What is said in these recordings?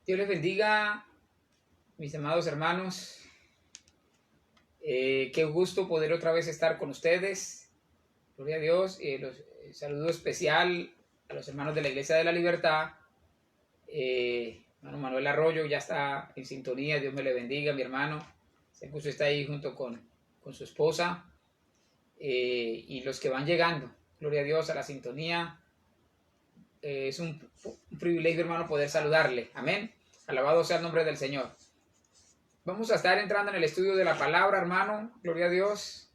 Dios les bendiga, mis amados hermanos. Qué gusto poder otra vez estar con ustedes. Gloria a Dios. Saludo especial a los hermanos de la Iglesia de la Libertad. Hermano Manuel Arroyo ya está en sintonía. Dios me le bendiga, mi hermano. Sé que usted está ahí junto con su esposa. Y los que van llegando, gloria a Dios, a la sintonía. Es un privilegio, hermano, poder saludarle. Amén. Alabado sea el nombre del Señor. Vamos a estar entrando en el estudio de la palabra, hermano. Gloria a Dios.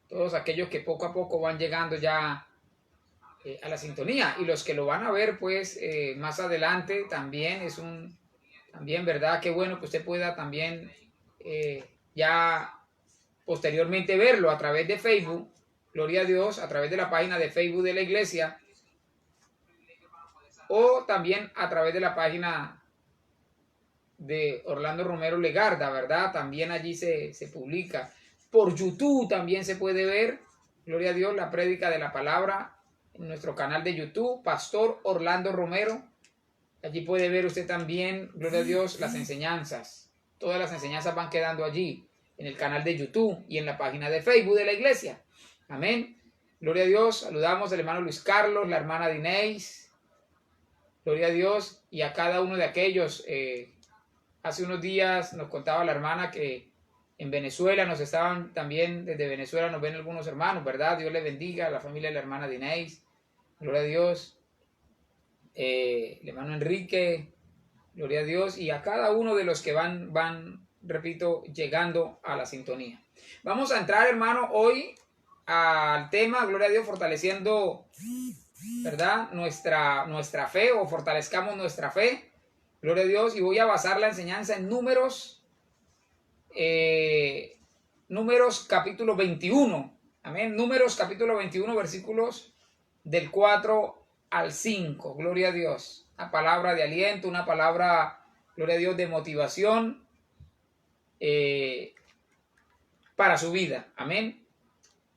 Todos aquellos que poco a poco van llegando ya a la sintonía. Y los que lo van a ver, pues, más adelante también también, ¿verdad? Qué bueno que usted pueda también ya posteriormente verlo a través de Facebook. Gloria a Dios, a través de la página de Facebook de la iglesia. O también a través de la página de Orlando Romero Legarda, ¿verdad? También allí se publica. Por YouTube también se puede ver, gloria a Dios, la prédica de la palabra en nuestro canal de YouTube, Pastor Orlando Romero. Allí puede ver usted también, gloria a Dios, las enseñanzas. Todas las enseñanzas van quedando allí, en el canal de YouTube y en la página de Facebook de la iglesia. Amén. Gloria a Dios. Saludamos al hermano Luis Carlos, la hermana Dineis. Gloria a Dios. Y a cada uno de aquellos. Hace unos días nos contaba la hermana que en Venezuela nos estaban también, desde Venezuela nos ven algunos hermanos, ¿verdad? Dios les bendiga a la familia de la hermana Dineis. Gloria a Dios. El hermano Enrique. Gloria a Dios. Y a cada uno de los que van, repito, llegando a la sintonía. Vamos a entrar, hermano, hoy al tema, gloria a Dios, fortaleciendo, ¿verdad? Nuestra fe, o fortalezcamos nuestra fe. Gloria a Dios. Y voy a basar la enseñanza en Números capítulo 21. Amén. Números capítulo 21, versículos del 4 al 5. Gloria a Dios. Una palabra de aliento, una palabra, gloria a Dios, de motivación para su vida. Amén.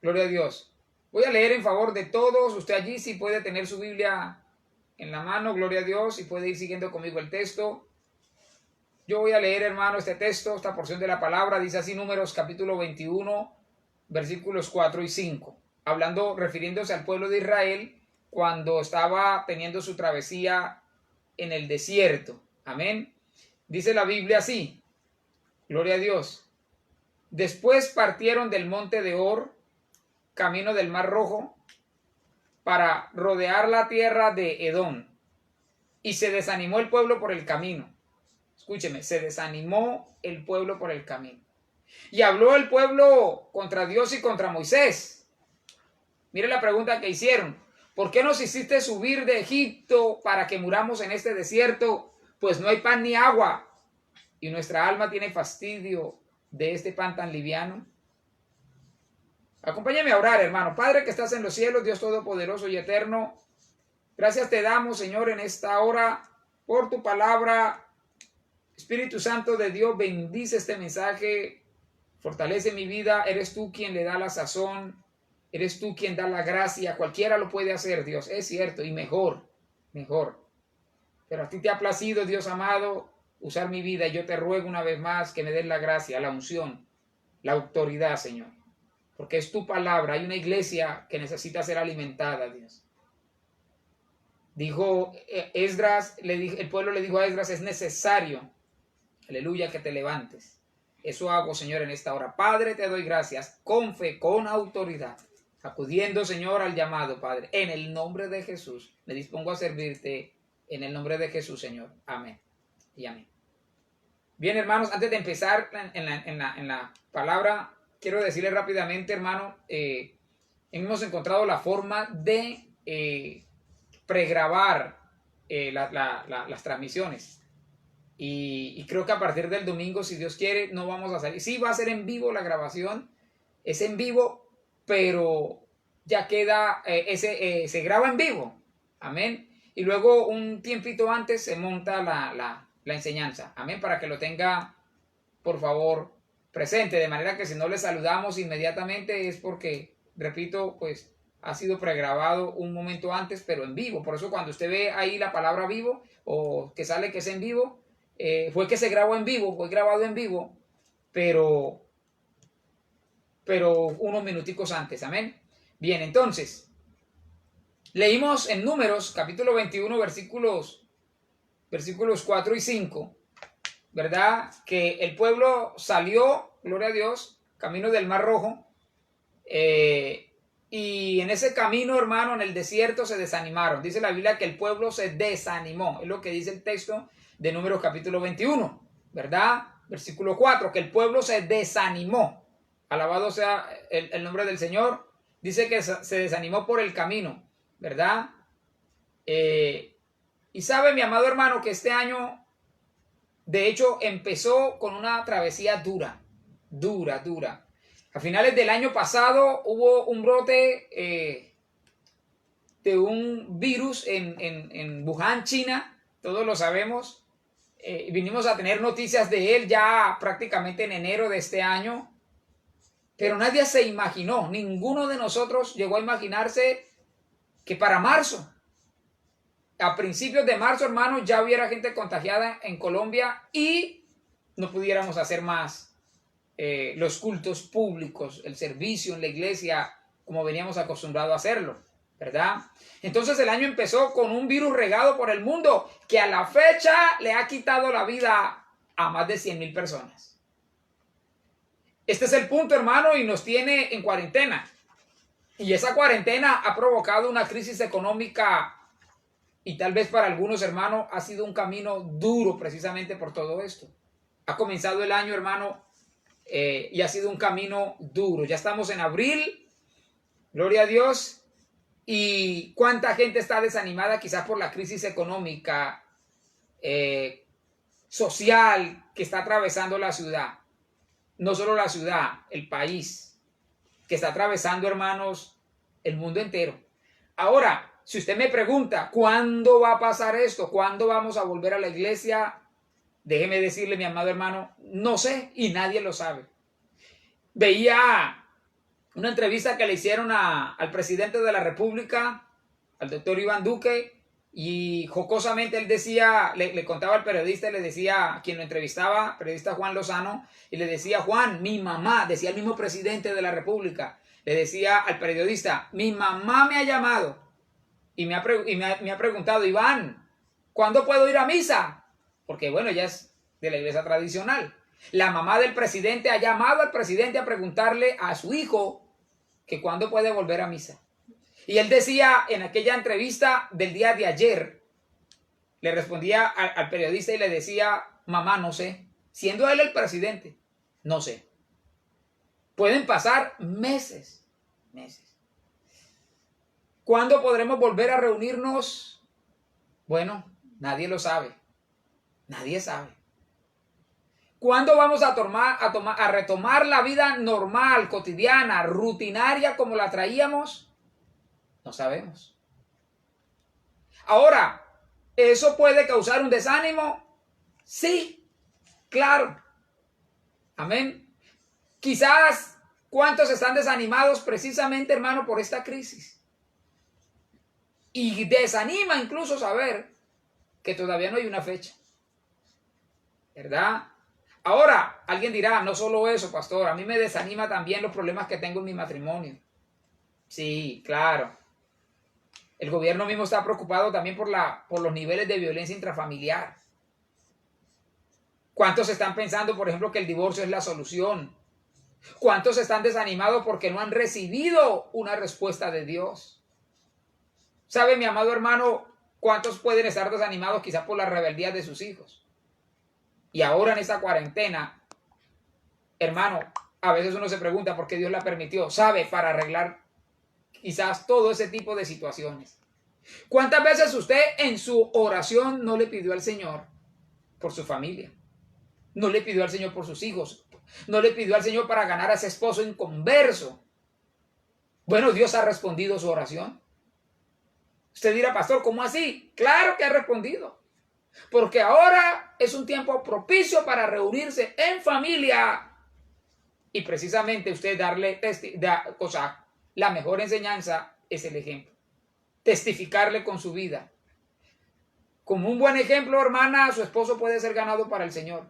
Gloria a Dios. Voy a leer en favor de todos. Usted allí sí puede tener su Biblia en la mano, gloria a Dios, y puede ir siguiendo conmigo el texto. Yo voy a leer, hermano, este texto, esta porción de la palabra. Dice así, Números capítulo 21, versículos 4 y 5. Refiriéndose al pueblo de Israel cuando estaba teniendo su travesía en el desierto. Amén. Dice la Biblia así, gloria a Dios. Después partieron del monte de Hor, camino del Mar Rojo, para rodear la tierra de Edom. Y se desanimó el pueblo por el camino. Escúcheme, se desanimó el pueblo por el camino. Y habló el pueblo contra Dios y contra Moisés. Mire la pregunta que hicieron. ¿Por qué nos hiciste subir de Egipto para que muramos en este desierto? Pues no hay pan ni agua. Y nuestra alma tiene fastidio de este pan tan liviano. Acompáñame a orar, hermano. Padre que estás en los cielos, Dios todopoderoso y eterno. Gracias te damos, Señor, en esta hora por tu palabra. Espíritu Santo de Dios, bendice este mensaje. Fortalece mi vida. Eres tú quien le da la sazón. Eres tú quien da la gracia. Cualquiera lo puede hacer, Dios. Es cierto. Y mejor. Pero a ti te ha placido, Dios amado, usar mi vida. Y yo te ruego una vez más que me des la gracia, la unción, la autoridad, Señor. Porque es tu palabra. Hay una iglesia que necesita ser alimentada, Dios. Dijo Esdras, el pueblo le dijo a Esdras, es necesario, aleluya, que te levantes. Eso hago, Señor, en esta hora. Padre, te doy gracias, con fe, con autoridad, acudiendo, Señor, al llamado, Padre. En el nombre de Jesús, me dispongo a servirte, en el nombre de Jesús, Señor. Amén y amén. Bien, hermanos, antes de empezar en la palabra, quiero decirles rápidamente, hermano, hemos encontrado la forma de pregrabar las transmisiones. Y creo que a partir del domingo, si Dios quiere, no vamos a salir. Sí va a ser en vivo la grabación. Es en vivo, pero ya queda, se graba en vivo. Amén. Y luego un tiempito antes se monta la enseñanza. Amén. Para que lo tenga, por favor, presente. De manera que si no le saludamos inmediatamente es porque, repito, pues ha sido pregrabado un momento antes, pero en vivo. Por eso cuando usted ve ahí la palabra vivo o que sale que es en vivo, fue que se grabó en vivo, fue grabado en vivo, pero unos minuticos antes, amén. Bien, entonces, leímos en Números, capítulo 21, versículos 4 y 5, ¿verdad? Que el pueblo salió, gloria a Dios, camino del Mar Rojo, y en ese camino, hermano, en el desierto se desanimaron. Dice la Biblia que el pueblo se desanimó, es lo que dice el texto de Números capítulo 21, ¿verdad? Versículo 4, que el pueblo se desanimó. Alabado sea el nombre del Señor. Dice que se desanimó por el camino, ¿verdad? Y sabe, mi amado hermano, que este año, de hecho, empezó con una travesía dura. A finales del año pasado hubo un brote de un virus en Wuhan, China. Todos lo sabemos. Vinimos a tener noticias de él ya prácticamente en enero de este año. Pero nadie se imaginó, ninguno de nosotros llegó a imaginarse que para marzo, a principios de marzo, hermano, ya hubiera gente contagiada en Colombia y no pudiéramos hacer más los cultos públicos, el servicio en la iglesia, como veníamos acostumbrados a hacerlo, ¿verdad? Entonces el año empezó con un virus regado por el mundo que a la fecha le ha quitado la vida a más de 100,000 personas. Este es el punto, hermano, y nos tiene en cuarentena. Y esa cuarentena ha provocado una crisis económica y tal vez para algunos, hermano, ha sido un camino duro precisamente por todo esto. Ha comenzado el año, hermano, y ha sido un camino duro. Ya estamos en abril, gloria a Dios, y cuánta gente está desanimada quizás por la crisis económica, social que está atravesando la ciudad. No solo la ciudad, el país, que está atravesando, hermanos, el mundo entero. Ahora, si usted me pregunta, ¿cuándo va a pasar esto? ¿Cuándo vamos a volver a la iglesia? Déjeme decirle, mi amado hermano, no sé y nadie lo sabe. Veía una entrevista que le hicieron al presidente de la República, al doctor Iván Duque, y jocosamente él decía, le contaba al periodista, le decía, quien lo entrevistaba, periodista Juan Lozano, y le decía, Juan, mi mamá, decía el mismo presidente de la República, le decía al periodista, mi mamá me ha llamado y me ha preguntado, Iván, ¿cuándo puedo ir a misa? Porque bueno, ya es de la iglesia tradicional. La mamá del presidente ha llamado al presidente a preguntarle a su hijo que cuándo puede volver a misa. Y él decía en aquella entrevista del día de ayer, le respondía al periodista y le decía, mamá, no sé, siendo él el presidente, no sé. Pueden pasar meses. ¿Cuándo podremos volver a reunirnos? Bueno, nadie lo sabe. Nadie sabe. ¿Cuándo vamos a retomar la vida normal, cotidiana, rutinaria como la traíamos? No sabemos. Ahora, ¿eso puede causar un desánimo? Sí, claro. Amén. Quizás, ¿cuántos están desanimados precisamente, hermano, por esta crisis? Y desanima incluso saber que todavía no hay una fecha. ¿Verdad? Ahora, alguien dirá, no solo eso, pastor, a mí me desanima también los problemas que tengo en mi matrimonio. Sí, claro. El gobierno mismo está preocupado también por los niveles de violencia intrafamiliar. ¿Cuántos están pensando, por ejemplo, que el divorcio es la solución? ¿Cuántos están desanimados porque no han recibido una respuesta de Dios? ¿Sabe, mi amado hermano, cuántos pueden estar desanimados quizás por la rebeldía de sus hijos? Y ahora en esta cuarentena, hermano, a veces uno se pregunta por qué Dios la permitió. ¿Sabe? Para arreglar quizás todo ese tipo de situaciones. ¿Cuántas veces usted en su oración no le pidió al Señor por su familia? No le pidió al Señor por sus hijos. No le pidió al Señor para ganar a ese esposo inconverso. Bueno, Dios ha respondido su oración. Usted dirá, pastor, ¿cómo así? Claro que ha respondido. Porque ahora es un tiempo propicio para reunirse en familia y precisamente usted darle la mejor enseñanza es el ejemplo. Testificarle con su vida. Como un buen ejemplo, hermana, su esposo puede ser ganado para el Señor.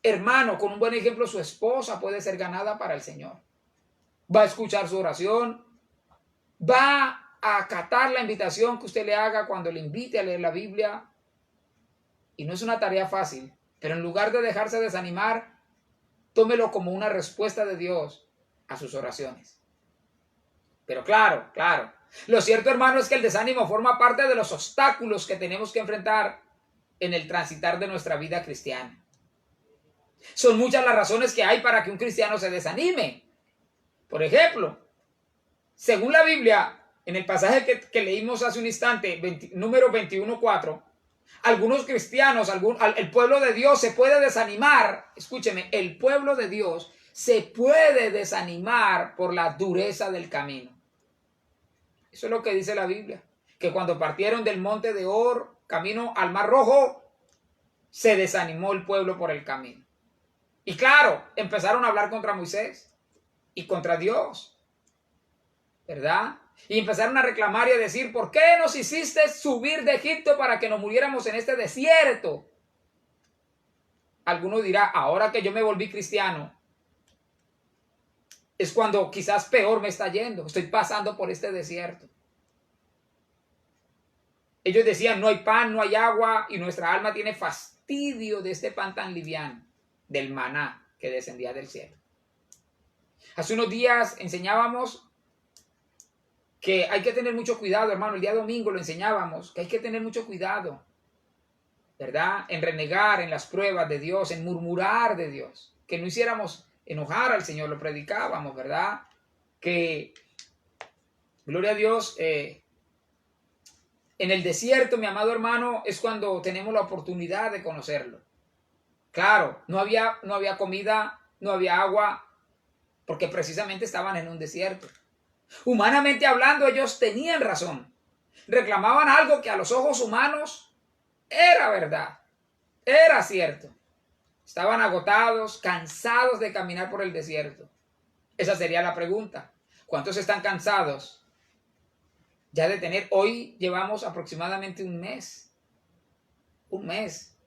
Hermano, con un buen ejemplo, su esposa puede ser ganada para el Señor. Va a escuchar su oración, va a acatar la invitación que usted le haga cuando le invite a leer la Biblia. Y no es una tarea fácil, pero en lugar de dejarse desanimar, tómelo como una respuesta de Dios a sus oraciones. Pero claro, lo cierto, hermano, es que el desánimo forma parte de los obstáculos que tenemos que enfrentar en el transitar de nuestra vida cristiana. Son muchas las razones que hay para que un cristiano se desanime. Por ejemplo, según la Biblia, en el pasaje que leímos hace un instante, número 21:4, algunos cristianos, el pueblo de Dios se puede desanimar. Escúcheme, el pueblo de Dios se puede desanimar por la dureza del camino. Eso es lo que dice la Biblia, que cuando partieron del monte de Hor, camino al Mar Rojo, se desanimó el pueblo por el camino. Y claro, empezaron a hablar contra Moisés y contra Dios, ¿verdad? Y empezaron a reclamar y a decir, ¿por qué nos hiciste subir de Egipto para que nos muriéramos en este desierto? Alguno dirá, ahora que yo me volví cristiano, es cuando quizás peor me está yendo. Estoy pasando por este desierto. Ellos decían, no hay pan, no hay agua, y nuestra alma tiene fastidio de este pan tan liviano, del maná que descendía del cielo. Hace unos días enseñábamos que hay que tener mucho cuidado, hermano. El día domingo lo enseñábamos, que hay que tener mucho cuidado, ¿verdad? En renegar en las pruebas de Dios, en murmurar de Dios. Que no hiciéramos enojar al Señor, lo predicábamos, ¿verdad? Que, gloria a Dios, en el desierto, mi amado hermano, es cuando tenemos la oportunidad de conocerlo. Claro, no había comida, no había agua, porque precisamente estaban en un desierto. Humanamente hablando, ellos tenían razón. Reclamaban algo que a los ojos humanos era verdad, era cierto. Estaban agotados, cansados de caminar por el desierto. Esa sería la pregunta. ¿Cuántos están cansados ya de tener? Hoy llevamos aproximadamente un mes. Un mes.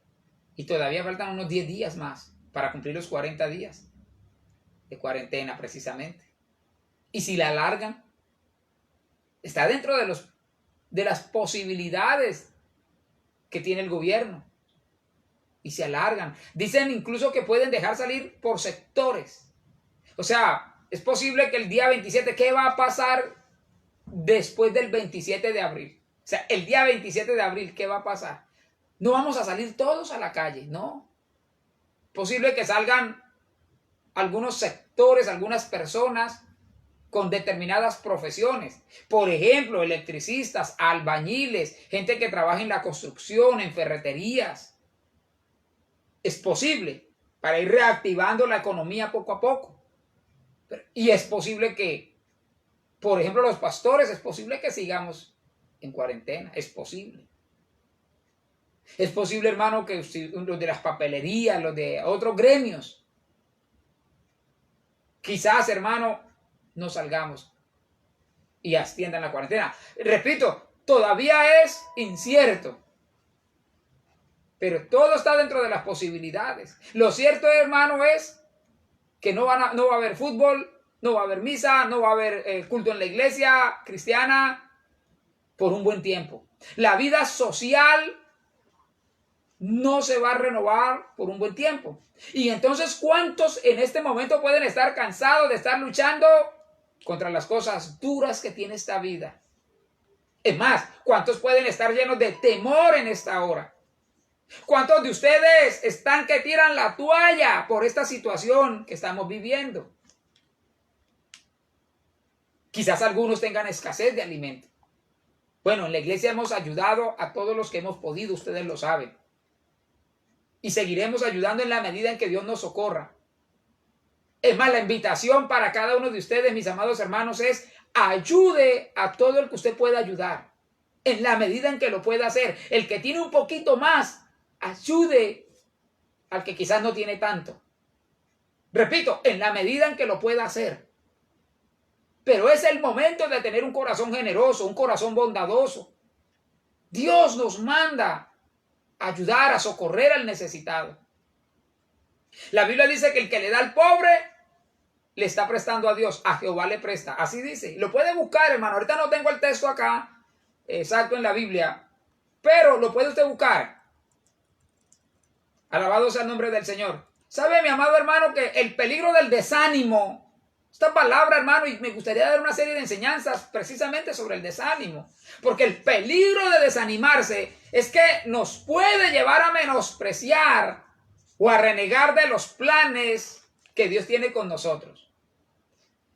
Y todavía faltan unos 10 días más para cumplir los 40 días de cuarentena precisamente. Y si la alargan, está dentro de las posibilidades que tiene el gobierno. Y se alargan. Dicen incluso que pueden dejar salir por sectores. O sea, es posible que el día 27, ¿qué va a pasar después del 27 de abril? O sea, el día 27 de abril, ¿qué va a pasar? No vamos a salir todos a la calle, ¿no? Posible que salgan algunos sectores, algunas personas con determinadas profesiones. Por ejemplo, electricistas, albañiles, gente que trabaja en la construcción, en ferreterías. Es posible para ir reactivando la economía poco a poco. Y es posible que, por ejemplo, los pastores, es posible que sigamos en cuarentena. Es posible. Es posible, hermano, que los de las papelerías, los de otros gremios, quizás, hermano, no salgamos y extiendan la cuarentena. Repito, todavía es incierto. Pero todo está dentro de las posibilidades. Lo cierto, hermano, es que no va a haber fútbol, no va a haber misa, no va a haber culto en la iglesia cristiana por un buen tiempo. La vida social no se va a renovar por un buen tiempo. Y entonces, ¿cuántos en este momento pueden estar cansados de estar luchando contra las cosas duras que tiene esta vida? Es más, ¿cuántos pueden estar llenos de temor en esta hora? ¿Cuántos de ustedes están que tiran la toalla por esta situación que estamos viviendo? Quizás algunos tengan escasez de alimento. Bueno, en la iglesia hemos ayudado a todos los que hemos podido, ustedes lo saben. Y seguiremos ayudando en la medida en que Dios nos socorra. Es más, la invitación para cada uno de ustedes, mis amados hermanos, es ayude a todo el que usted pueda ayudar. En la medida en que lo pueda hacer. El que tiene un poquito más, ayude al que quizás no tiene tanto. Repito, en la medida en que lo pueda hacer. Pero es el momento de tener un corazón generoso, un corazón bondadoso. Dios nos manda a ayudar, a socorrer al necesitado. La Biblia dice que el que le da al pobre le está prestando a Dios, a Jehová le presta. Así dice. Lo puede buscar, hermano. Ahorita no tengo el texto acá exacto en la Biblia, pero lo puede usted buscar. Alabado sea el nombre del Señor. ¿Sabe, mi amado hermano, que el peligro del desánimo, esta palabra, hermano, y me gustaría dar una serie de enseñanzas precisamente sobre el desánimo, porque el peligro de desanimarse es que nos puede llevar a menospreciar o a renegar de los planes que Dios tiene con nosotros.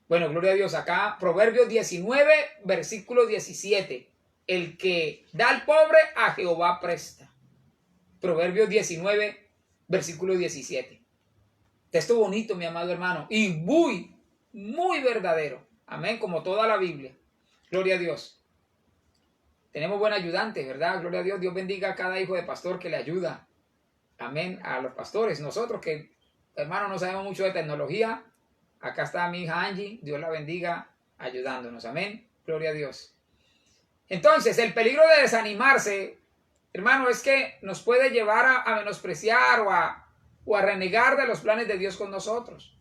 Bueno, gloria a Dios. Acá, Proverbios 19, versículo 17. El que da al pobre, a Jehová presta. Proverbios 19, versículo 17. Texto bonito, mi amado hermano, y muy, muy verdadero. Amén, como toda la Biblia. Gloria a Dios. Tenemos buen ayudante, ¿verdad? Gloria a Dios. Dios bendiga a cada hijo de pastor que le ayuda. Amén, a los pastores. Nosotros que, hermano, no sabemos mucho de tecnología. Acá está mi hija Angie, Dios la bendiga, ayudándonos, amén, gloria a Dios. Entonces, el peligro de desanimarse, hermano, es que nos puede llevar a menospreciar o a renegar de los planes de Dios con nosotros.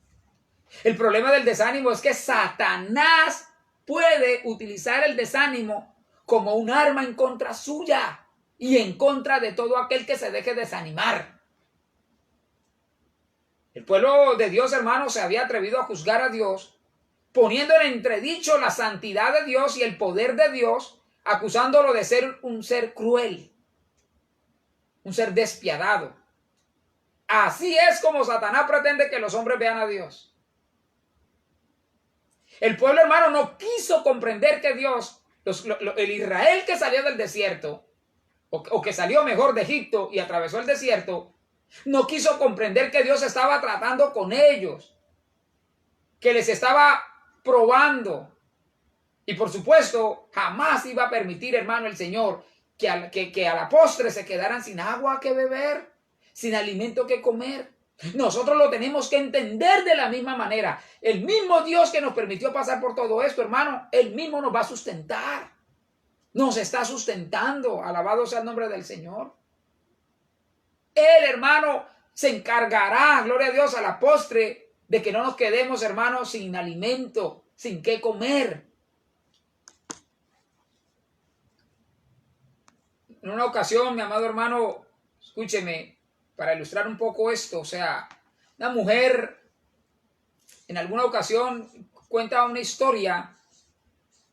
El problema del desánimo es que Satanás puede utilizar el desánimo como un arma en contra suya y en contra de todo aquel que se deje desanimar. El pueblo de Dios, hermano, se había atrevido a juzgar a Dios, poniendo en entredicho la santidad de Dios y el poder de Dios, acusándolo de ser un ser cruel, un ser despiadado. Así es como Satanás pretende que los hombres vean a Dios. El pueblo, hermano, no quiso comprender que Dios, el Israel que salió del desierto, o que salió mejor de Egipto y atravesó el desierto, no quiso comprender que Dios estaba tratando con ellos, que les estaba probando. Y por supuesto, jamás iba a permitir, hermano, el Señor, que a la postre se quedaran sin agua que beber, sin alimento que comer. Nosotros lo tenemos que entender de la misma manera. El mismo Dios que nos permitió pasar por todo esto, hermano, Él mismo nos va a sustentar. Nos está sustentando. Alabado sea el nombre del Señor. Él, hermano, se encargará, gloria a Dios, a la postre, de que no nos quedemos, hermano, sin alimento, sin qué comer. En una ocasión, mi amado hermano, escúcheme, para ilustrar un poco esto, o sea, una mujer en alguna ocasión cuenta una historia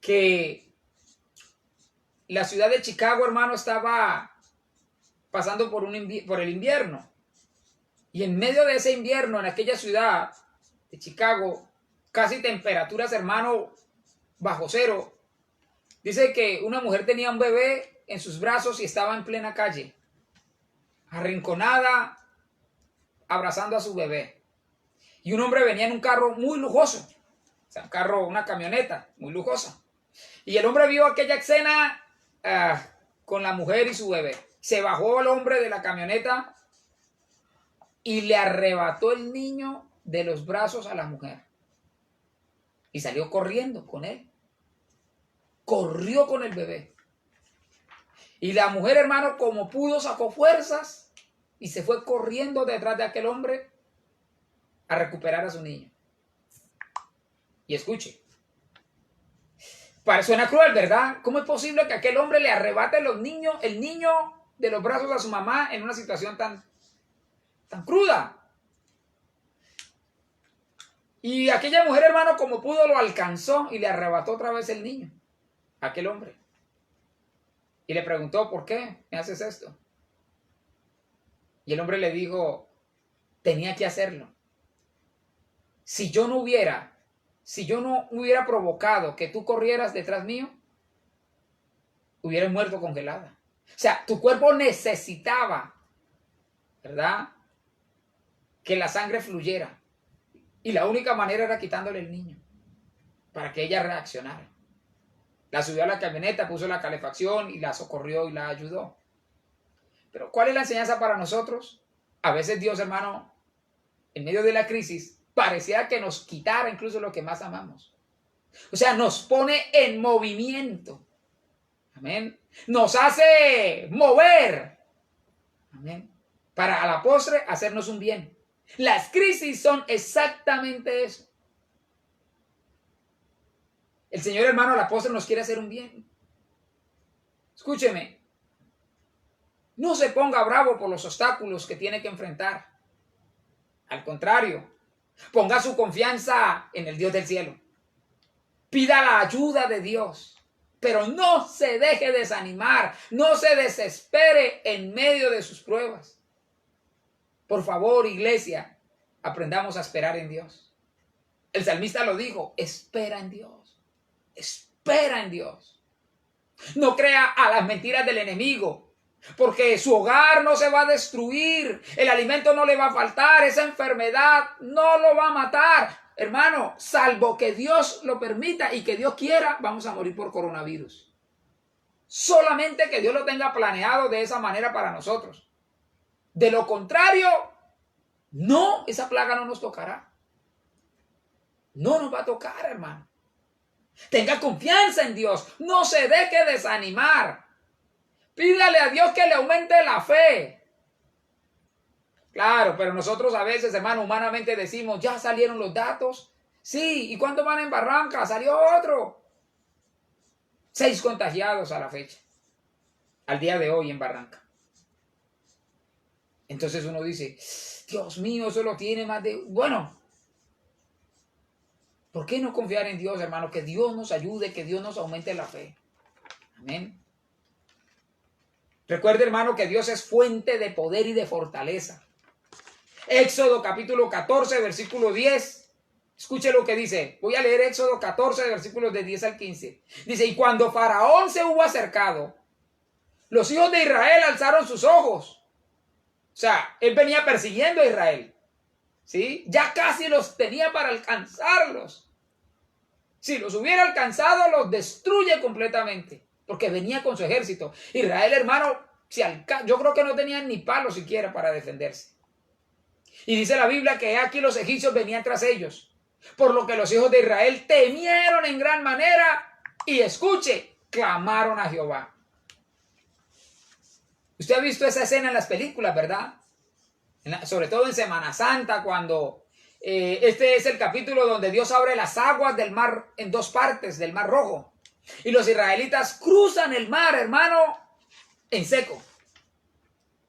que la ciudad de Chicago, hermano, estaba pasando por el invierno. Y en medio de ese invierno, en aquella ciudad de Chicago, casi temperaturas, hermano, bajo cero. Dice que una mujer tenía un bebé en sus brazos y estaba en plena calle, arrinconada, abrazando a su bebé. Y un hombre venía en un carro muy lujoso, o sea, una camioneta muy lujosa. Y el hombre vio aquella escena con la mujer y su bebé. Se bajó el hombre de la camioneta y le arrebató el niño de los brazos a la mujer. Y salió corriendo con él. Corrió con el bebé. Y la mujer, hermano, como pudo, sacó fuerzas y se fue corriendo detrás de aquel hombre a recuperar a su niño. Y escuche. Suena cruel, ¿verdad? ¿Cómo es posible que aquel hombre le arrebate el niño de los brazos a su mamá en una situación tan cruda? Y aquella mujer, hermano, como pudo, lo alcanzó y le arrebató otra vez el niño a aquel hombre. Y le preguntó, ¿por qué me haces esto? Y el hombre le dijo, tenía que hacerlo. Si yo no hubiera provocado que tú corrieras detrás mío, hubieras muerto congelada. O sea, tu cuerpo necesitaba, ¿verdad?, que la sangre fluyera. Y la única manera era quitándole el niño para que ella reaccionara. La subió a la camioneta, puso la calefacción y la socorrió y la ayudó. Pero ¿cuál es la enseñanza para nosotros? A veces Dios, hermano, en medio de la crisis, parecía que nos quitara incluso lo que más amamos. O sea, nos pone en movimiento. Amén. Nos hace mover. Amén. Para a la postre hacernos un bien. Las crisis son exactamente eso. El Señor, hermano, a la postre nos quiere hacer un bien. Escúcheme. No se ponga bravo por los obstáculos que tiene que enfrentar. Al contrario, ponga su confianza en el Dios del cielo. Pida la ayuda de Dios, pero no se deje desanimar, no se desespere en medio de sus pruebas. Por favor, iglesia, aprendamos a esperar en Dios. El salmista lo dijo, espera en Dios, espera en Dios. No crea a las mentiras del enemigo, porque su hogar no se va a destruir, el alimento no le va a faltar, esa enfermedad no lo va a matar. Hermano, salvo que Dios lo permita y que Dios quiera, vamos a morir por coronavirus. Solamente que Dios lo tenga planeado de esa manera para nosotros. De lo contrario, no, esa plaga no nos tocará. No nos va a tocar, hermano. Tenga confianza en Dios, no se deje desanimar. Pídale a Dios que le aumente la fe. Claro, pero nosotros a veces, hermano, humanamente decimos, ya salieron los datos. Sí, ¿y cuánto van en Barranca? Salió otro. 6 contagiados a la fecha. Al día de hoy en Barranca. Entonces uno dice, Dios mío, eso lo tiene más de... Bueno, ¿por qué no confiar en Dios, hermano? Que Dios nos ayude, que Dios nos aumente la fe. Amén. Recuerde, hermano, que Dios es fuente de poder y de fortaleza. Éxodo capítulo 14, versículo 10. Escuche lo que dice. Voy a leer Éxodo 14, versículos de 10 al 15. Dice, y cuando Faraón se hubo acercado, los hijos de Israel alzaron sus ojos. O sea, él venía persiguiendo a Israel. ¿Sí? Ya casi los tenía para alcanzarlos. Si los hubiera alcanzado, los destruye completamente. Porque venía con su ejército. Israel, hermano, yo creo que no tenían ni palo siquiera para defenderse. Y dice la Biblia que aquí los egipcios venían tras ellos. Por lo que los hijos de Israel temieron en gran manera. Y escuche, clamaron a Jehová. Usted ha visto esa escena en las películas, ¿verdad? Sobre todo en Semana Santa, cuando este es el capítulo donde Dios abre las aguas del mar en 2 partes, del Mar Rojo. Y los israelitas cruzan el mar, hermano, en seco.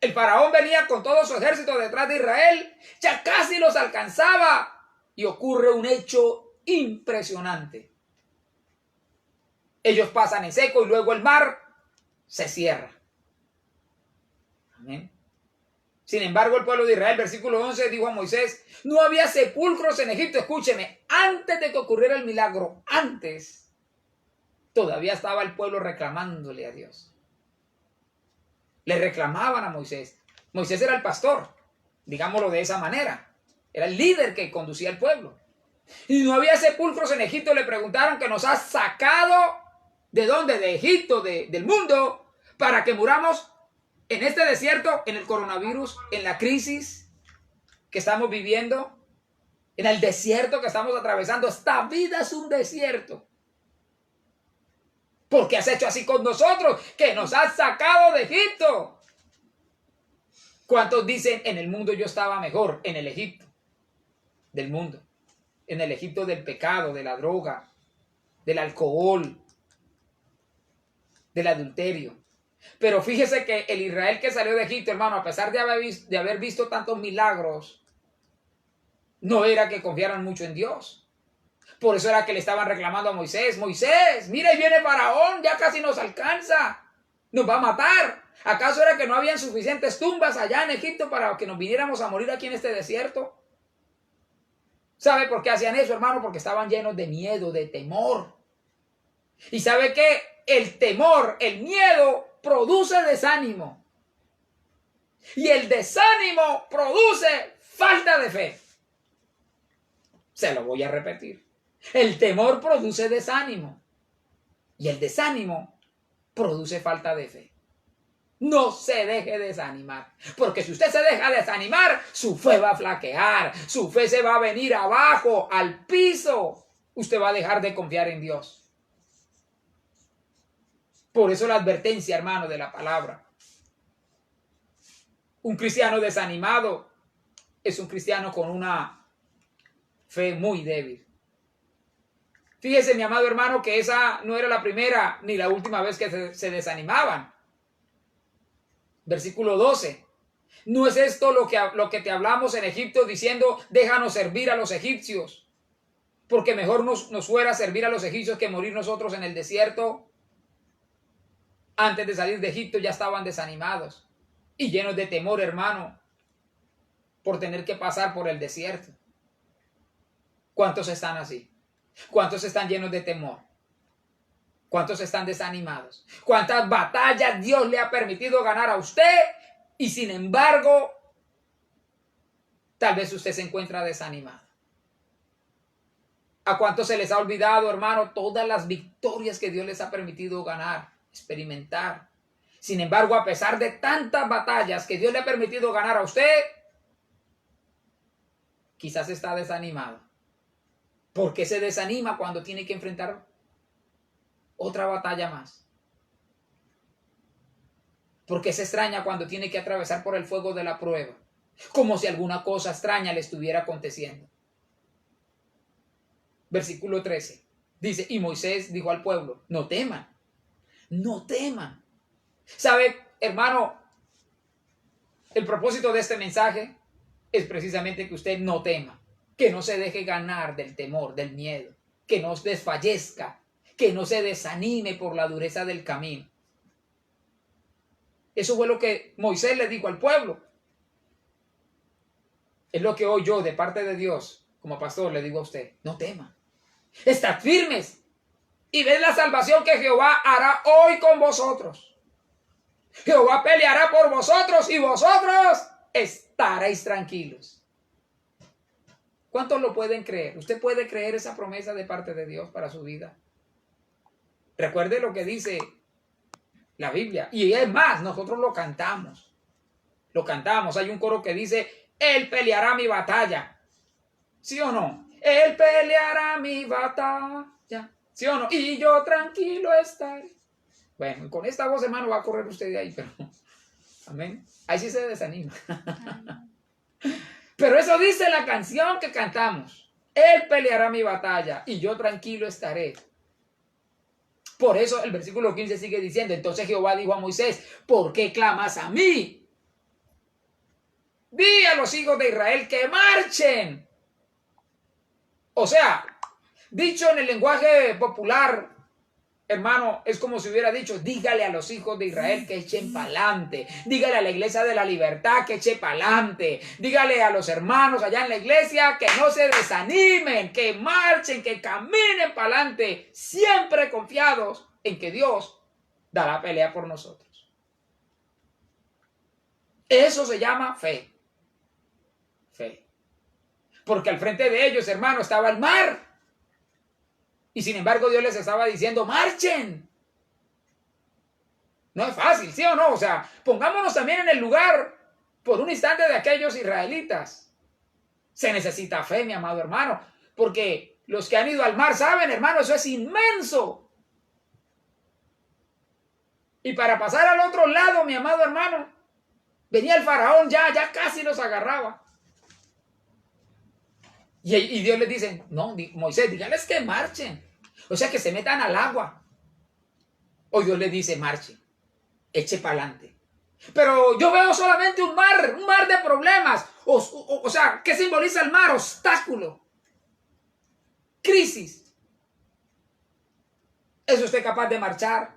El faraón venía con todo su ejército detrás de Israel, ya casi los alcanzaba. Y ocurre un hecho impresionante. Ellos pasan en seco y luego el mar se cierra. Amén. Sin embargo, el pueblo de Israel, versículo 11, dijo a Moisés, no había sepulcros en Egipto. Escúcheme, antes de que ocurriera el milagro, antes, todavía estaba el pueblo reclamándole a Dios. Le reclamaban a Moisés. Moisés era el pastor, digámoslo de esa manera. Era el líder que conducía al pueblo. Y no había sepulcros en Egipto. Le preguntaron que nos has sacado, ¿de dónde? De Egipto, del mundo, para que muramos en este desierto, en el coronavirus, en la crisis que estamos viviendo, en el desierto que estamos atravesando. Esta vida es un desierto. ¿Por qué has hecho así con nosotros? Que nos has sacado de Egipto. ¿Cuántos dicen, en el mundo yo estaba mejor? En el Egipto del mundo. En el Egipto del pecado, de la droga, del alcohol, del adulterio. Pero fíjese que el Israel que salió de Egipto, hermano, a pesar de haber visto tantos milagros, no era que confiaran mucho en Dios. Por eso era que le estaban reclamando a Moisés, Moisés, mira, ahí viene Faraón, ya casi nos alcanza, nos va a matar. ¿Acaso era que no habían suficientes tumbas allá en Egipto para que nos viniéramos a morir aquí en este desierto? ¿Sabe por qué hacían eso, hermano? Porque estaban llenos de miedo, de temor. ¿Y sabe qué? El temor, el miedo produce desánimo. Y el desánimo produce falta de fe. Se lo voy a repetir. El temor produce desánimo. Y el desánimo produce falta de fe. No se deje desanimar. Porque si usted se deja desanimar, su fe va a flaquear. Su fe se va a venir abajo, al piso. Usted va a dejar de confiar en Dios. Por eso la advertencia, hermano, de la palabra. Un cristiano desanimado es un cristiano con una fe muy débil. Fíjese, mi amado hermano, que esa no era la primera ni la última vez que se desanimaban. Versículo 12. ¿No es esto lo que te hablamos en Egipto diciendo, déjanos servir a los egipcios? Porque mejor nos fuera servir a los egipcios que morir nosotros en el desierto. Antes de salir de Egipto ya estaban desanimados y llenos de temor, hermano, por tener que pasar por el desierto. ¿Cuántos están así? ¿Cuántos están llenos de temor? ¿Cuántos están desanimados? ¿Cuántas batallas Dios le ha permitido ganar a usted? Y sin embargo, tal vez usted se encuentra desanimado. ¿A cuántos se les ha olvidado, hermano, todas las victorias que Dios les ha permitido ganar, experimentar? Sin embargo, a pesar de tantas batallas que Dios le ha permitido ganar a usted, quizás está desanimado. ¿Por qué se desanima cuando tiene que enfrentar otra batalla más? ¿Por qué se extraña cuando tiene que atravesar por el fuego de la prueba? Como si alguna cosa extraña le estuviera aconteciendo. Versículo 13. Dice, y Moisés dijo al pueblo, no teman, no teman. ¿Sabe, hermano? El propósito de este mensaje es precisamente que usted no tema, que no se deje ganar del temor, del miedo, que no desfallezca, que no se desanime por la dureza del camino. Eso fue lo que Moisés le dijo al pueblo. Es lo que hoy yo, de parte de Dios, como pastor, le digo a usted, no tema. Estad firmes y ved la salvación que Jehová hará hoy con vosotros. Jehová peleará por vosotros y vosotros estaréis tranquilos. ¿Cuántos lo pueden creer? ¿Usted puede creer esa promesa de parte de Dios para su vida? Recuerde lo que dice la Biblia. Y es más, nosotros lo cantamos. Lo cantamos. Hay un coro que dice, Él peleará mi batalla. ¿Sí o no? Él peleará mi batalla. ¿Sí o no? Y yo tranquilo estaré. Bueno, con esta voz, hermano, va a correr usted de ahí, pero... Amén. Ahí sí se desanima. Pero eso dice la canción que cantamos. Él peleará mi batalla y yo tranquilo estaré. Por eso el versículo 15 sigue diciendo, entonces Jehová dijo a Moisés, ¿por qué clamas a mí? Di a los hijos de Israel que marchen. O sea, dicho en el lenguaje popular, hermano, es como si hubiera dicho, dígale a los hijos de Israel que echen pa'lante. Dígale a la iglesia de la libertad que eche pa'lante. Dígale a los hermanos allá en la iglesia que no se desanimen, que marchen, que caminen pa'lante, siempre confiados en que Dios dará pelea por nosotros. Eso se llama fe. Fe. Porque al frente de ellos, hermano, estaba el mar. Y sin embargo Dios les estaba diciendo, marchen. No es fácil, ¿sí o no? O sea, pongámonos también en el lugar por un instante de aquellos israelitas. Se necesita fe, mi amado hermano, porque los que han ido al mar saben, hermano, eso es inmenso. Y para pasar al otro lado, mi amado hermano, venía el faraón ya casi los agarraba. Y Dios les dice, no, Moisés, díganles que marchen. O sea, que se metan al agua. O Dios les dice, marchen, eche para adelante. Pero yo veo solamente un mar de problemas. O sea, ¿qué simboliza el mar? Obstáculo. Crisis. ¿Es usted capaz de marchar?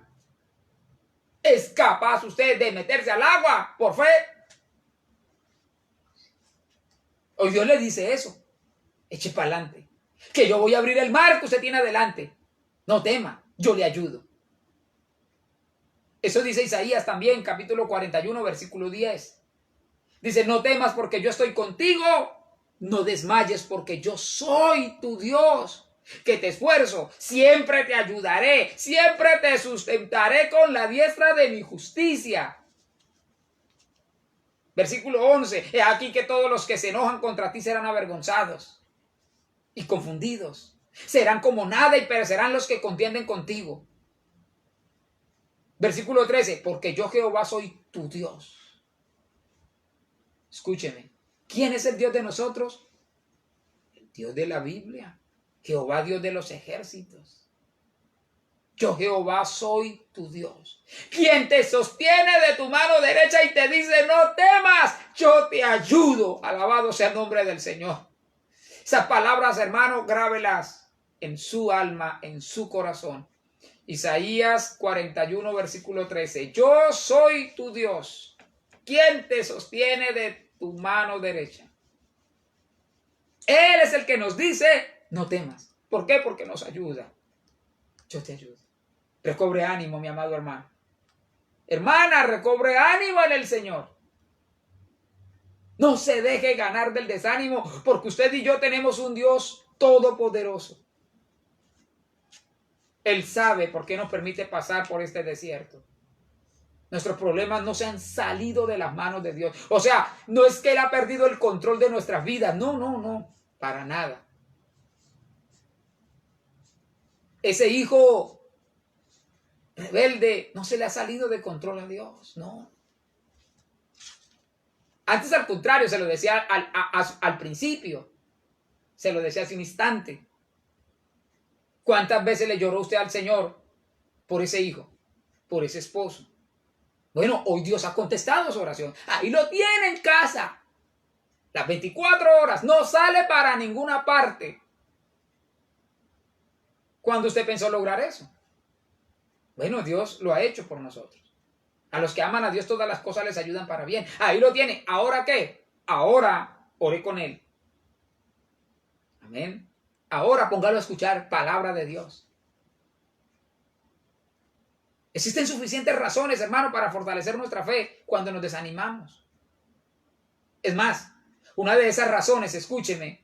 ¿Es capaz usted de meterse al agua por fe? O Dios le dice eso. Eche para adelante. Que yo voy a abrir el mar que usted tiene adelante. No tema, yo le ayudo. Eso dice Isaías también, capítulo 41, versículo 10. Dice, no temas porque yo estoy contigo. No desmayes porque yo soy tu Dios, que te esfuerzo. Siempre te ayudaré. Siempre te sustentaré con la diestra de mi justicia. Versículo 11. He aquí que todos los que se enojan contra ti serán avergonzados y confundidos. Serán como nada y perecerán los que contienden contigo. Versículo 13. Porque yo Jehová soy tu Dios. Escúcheme. ¿Quién es el Dios de nosotros? El Dios de la Biblia. Jehová, Dios de los ejércitos. Yo, Jehová, soy tu Dios, quien te sostiene de tu mano derecha y te dice, no temas, yo te ayudo. Alabado sea el nombre del Señor. Esas palabras, hermano, grábelas en su alma, en su corazón. Isaías 41, versículo 13. Yo soy tu Dios, quien te sostiene de tu mano derecha. Él es el que nos dice, no temas. ¿Por qué? Porque nos ayuda. Yo te ayudo. Recobre ánimo, mi amado hermano. Hermana, recobre ánimo en el Señor. No se deje ganar del desánimo, porque usted y yo tenemos un Dios todopoderoso. Él sabe por qué nos permite pasar por este desierto. Nuestros problemas no se han salido de las manos de Dios. O sea, no es que Él ha perdido el control de nuestras vidas. No, no, no. Para nada. Ese hijo rebelde no se le ha salido de control a Dios. No. Antes, al contrario, se lo decía al principio. Se lo decía hace un instante. ¿Cuántas veces le lloró usted al Señor por ese hijo? Por ese esposo. Bueno, hoy Dios ha contestado su oración. Ahí lo tiene en casa. Las 24 horas. No sale para ninguna parte. ¿Cuándo usted pensó lograr eso? Bueno, Dios lo ha hecho por nosotros. A los que aman a Dios todas las cosas les ayudan para bien. Ahí lo tiene. ¿Ahora qué? Ahora oré con él. Amén. Ahora póngalo a escuchar palabra de Dios. Existen suficientes razones, hermano, para fortalecer nuestra fe cuando nos desanimamos. Es más, una de esas razones, escúcheme,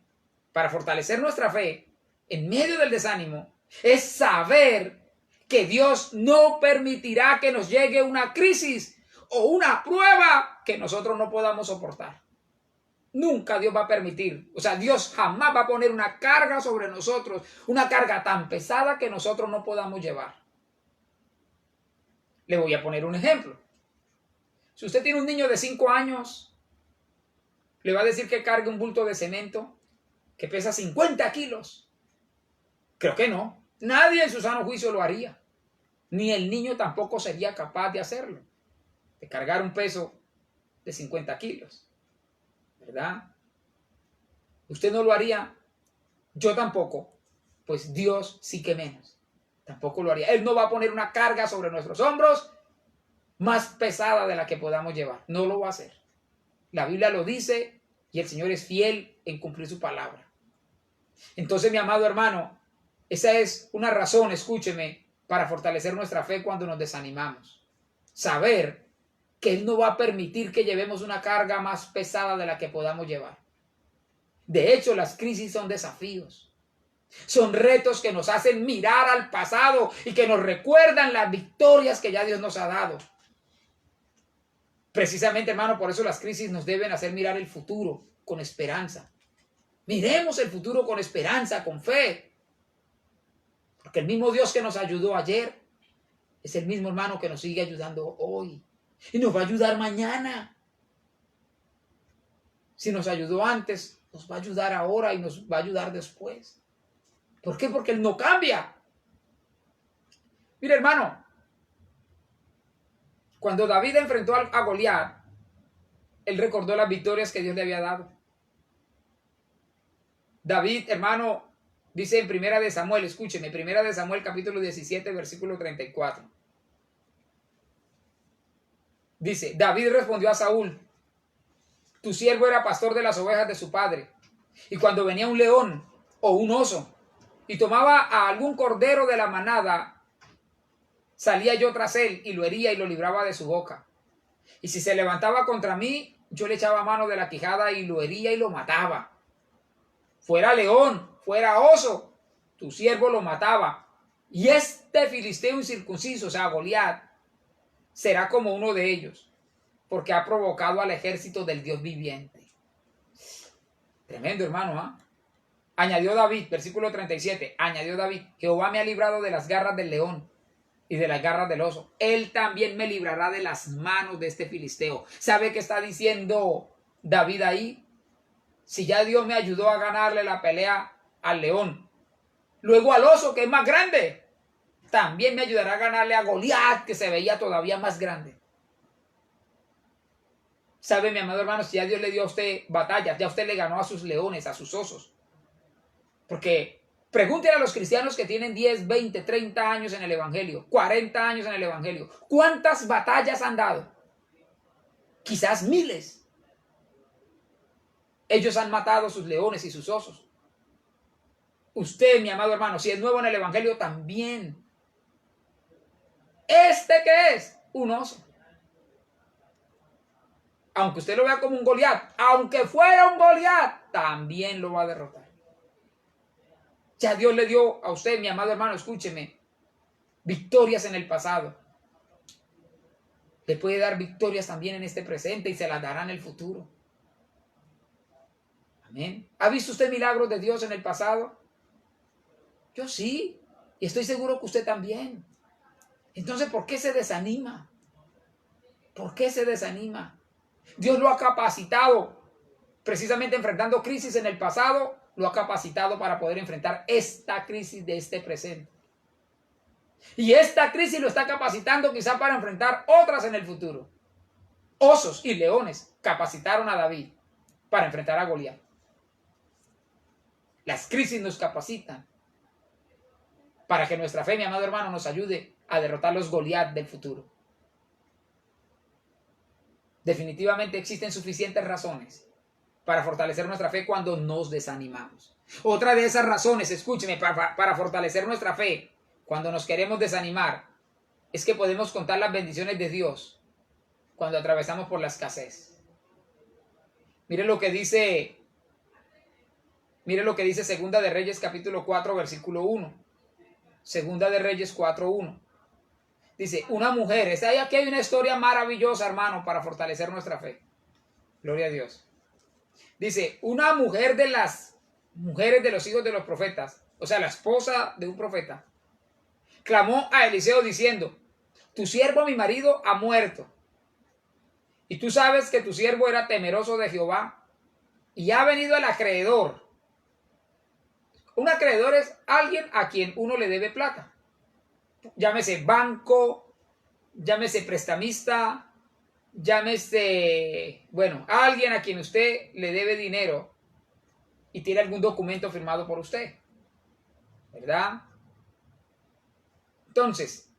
para fortalecer nuestra fe en medio del desánimo, es saber que Dios no permitirá que nos llegue una crisis o una prueba que nosotros no podamos soportar. Nunca Dios va a permitir, o sea, Dios jamás va a poner una carga sobre nosotros, una carga tan pesada que nosotros no podamos llevar. Le voy a poner un ejemplo. Si usted tiene un niño de 5 años, le va a decir que cargue un bulto de cemento que pesa 50 kilos. Creo que no. Nadie en su sano juicio lo haría. Ni el niño tampoco sería capaz de hacerlo. De cargar un peso de 50 kilos. ¿Verdad? Usted no lo haría. Yo tampoco. Pues Dios sí que menos. Tampoco lo haría. Él no va a poner una carga sobre nuestros hombros más pesada de la que podamos llevar. No lo va a hacer. La Biblia lo dice y el Señor es fiel en cumplir su palabra. Entonces, mi amado hermano, esa es una razón, escúcheme, para fortalecer nuestra fe cuando nos desanimamos. Saber que Él no va a permitir que llevemos una carga más pesada de la que podamos llevar. De hecho, las crisis son desafíos. Son retos que nos hacen mirar al pasado y que nos recuerdan las victorias que ya Dios nos ha dado. Precisamente, hermano, por eso las crisis nos deben hacer mirar el futuro con esperanza. Miremos el futuro con esperanza, con fe. Porque el mismo Dios que nos ayudó ayer es el mismo, hermano, que nos sigue ayudando hoy. Y nos va a ayudar mañana. Si nos ayudó antes, nos va a ayudar ahora y nos va a ayudar después. ¿Por qué? Porque Él no cambia. Mire, hermano, cuando David enfrentó a Goliat, él recordó las victorias que Dios le había dado. David, hermano, dice en Primera de Samuel, escúcheme, Primera de Samuel capítulo 17, versículo 34. Dice, David respondió a Saúl, tu siervo era pastor de las ovejas de su padre, y cuando venía un león o un oso y tomaba a algún cordero de la manada, salía yo tras él y lo hería y lo libraba de su boca. Y si se levantaba contra mí, yo le echaba mano de la quijada y lo hería y lo mataba. Fuera león, fuera oso, tu siervo lo mataba. Y este filisteo incircunciso, o sea, Goliat, será como uno de ellos, porque ha provocado al ejército del Dios viviente. Tremendo, hermano, ¿ah? Añadió David, versículo 37, añadió David, Jehová me ha librado de las garras del león y de las garras del oso. Él también me librará de las manos de este filisteo. ¿Sabe qué está diciendo David ahí? Si ya Dios me ayudó a ganarle la pelea al león, luego al oso, que es más grande, también me ayudará a ganarle a Goliat, que se veía todavía más grande. ¿Sabe, mi amado hermano? Si ya Dios le dio a usted batallas, ya usted le ganó a sus leones, a sus osos. Porque pregúntele a los cristianos que tienen 10, 20, 30 años en el Evangelio, 40 años en el Evangelio, ¿cuántas batallas han dado? Quizás miles. Ellos han matado sus leones y sus osos. Usted, mi amado hermano, si es nuevo en el Evangelio, también. ¿Este qué es? Un oso. Aunque usted lo vea como un Goliat, aunque fuera un Goliat, también lo va a derrotar. Ya Dios le dio a usted, mi amado hermano, escúcheme, victorias en el pasado. Le puede dar victorias también en este presente y se las dará en el futuro. Amén. ¿Ha visto usted milagros de Dios en el pasado? Yo sí, y estoy seguro que usted también. Entonces, ¿por qué se desanima? ¿Por qué se desanima? Dios lo ha capacitado, precisamente enfrentando crisis en el pasado, lo ha capacitado para poder enfrentar esta crisis de este presente. Y esta crisis lo está capacitando quizá para enfrentar otras en el futuro. Osos y leones capacitaron a David para enfrentar a Goliat. Las crisis nos capacitan para que nuestra fe, mi amado hermano, nos ayude a derrotar los Goliat del futuro. Definitivamente existen suficientes razones para fortalecer nuestra fe cuando nos desanimamos. Otra de esas razones, escúcheme, para fortalecer nuestra fe cuando nos queremos desanimar, es que podemos contar las bendiciones de Dios cuando atravesamos por la escasez. Mire lo que dice Segunda de Reyes capítulo 4 versículo 1. Segunda de Reyes 4:1. Dice, una mujer, aquí hay una historia maravillosa, hermano, para fortalecer nuestra fe. Gloria a Dios. Dice, una mujer de las mujeres de los hijos de los profetas, o sea, la esposa de un profeta, clamó a Eliseo diciendo, tu siervo, mi marido, ha muerto. Y tú sabes que tu siervo era temeroso de Jehová y ha venido el acreedor. Un acreedor es alguien a quien uno le debe plata. Llámese banco, llámese prestamista, llámese, alguien a quien usted le debe dinero y tiene algún documento firmado por usted, ¿verdad? Entonces,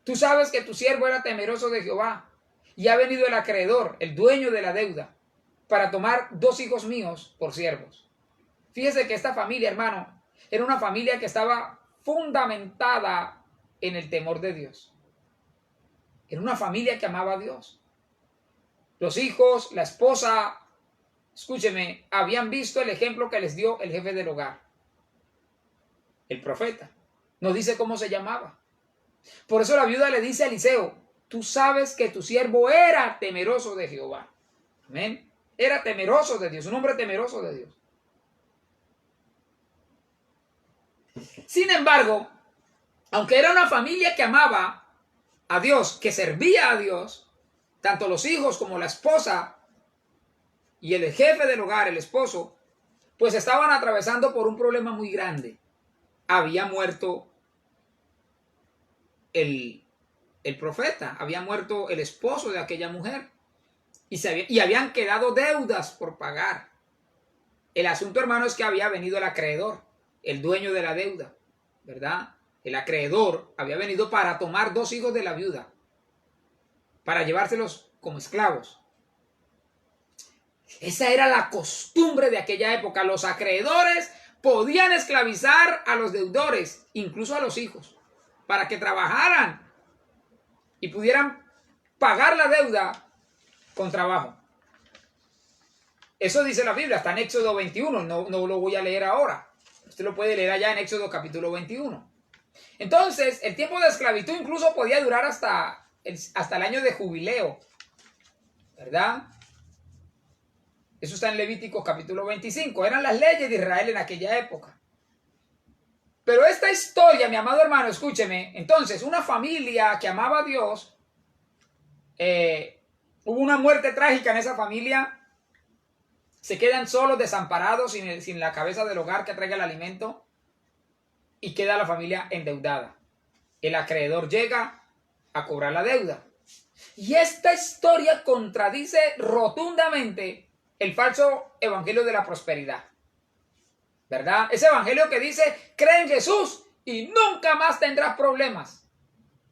tú sabes que tu siervo era temeroso de Jehová y ha venido el acreedor, el dueño de la deuda, para tomar 2 hijos míos por siervos. Fíjese que esta familia, hermano, era una familia que estaba fundamentada en el temor de Dios. Era una familia que amaba a Dios. Los hijos, la esposa, escúcheme, habían visto el ejemplo que les dio el jefe del hogar, el profeta. No dice cómo se llamaba. Por eso la viuda le dice a Eliseo, tú sabes que tu siervo era temeroso de Jehová. Amén. Era temeroso de Dios, un hombre temeroso de Dios. Sin embargo, aunque era una familia que amaba a Dios, que servía a Dios, tanto los hijos como la esposa y el jefe del hogar, el esposo, pues estaban atravesando por un problema muy grande. Había muerto el profeta, había muerto el esposo de aquella mujer y habían quedado deudas por pagar. El asunto, hermano, es que había venido el acreedor, el dueño de la deuda, ¿verdad? El acreedor había venido para tomar 2 hijos de la viuda, para llevárselos como esclavos. Esa era la costumbre de aquella época. Los acreedores podían esclavizar a los deudores, incluso a los hijos, para que trabajaran y pudieran pagar la deuda con trabajo. Eso dice la Biblia, está en Éxodo 21, no lo voy a leer ahora. Usted lo puede leer allá en Éxodo capítulo 21. Entonces, el tiempo de esclavitud incluso podía durar hasta el año de jubileo, ¿verdad? Eso está en Levítico capítulo 25. Eran las leyes de Israel en aquella época. Pero esta historia, mi amado hermano, escúcheme. Entonces, una familia que amaba a Dios, hubo una muerte trágica en esa familia Se quedan solos, desamparados, sin la cabeza del hogar que traiga el alimento, y queda la familia endeudada. El acreedor llega a cobrar la deuda. Y esta historia contradice rotundamente el falso evangelio de la prosperidad, ¿verdad? Ese evangelio que dice, cree en Jesús y nunca más tendrás problemas.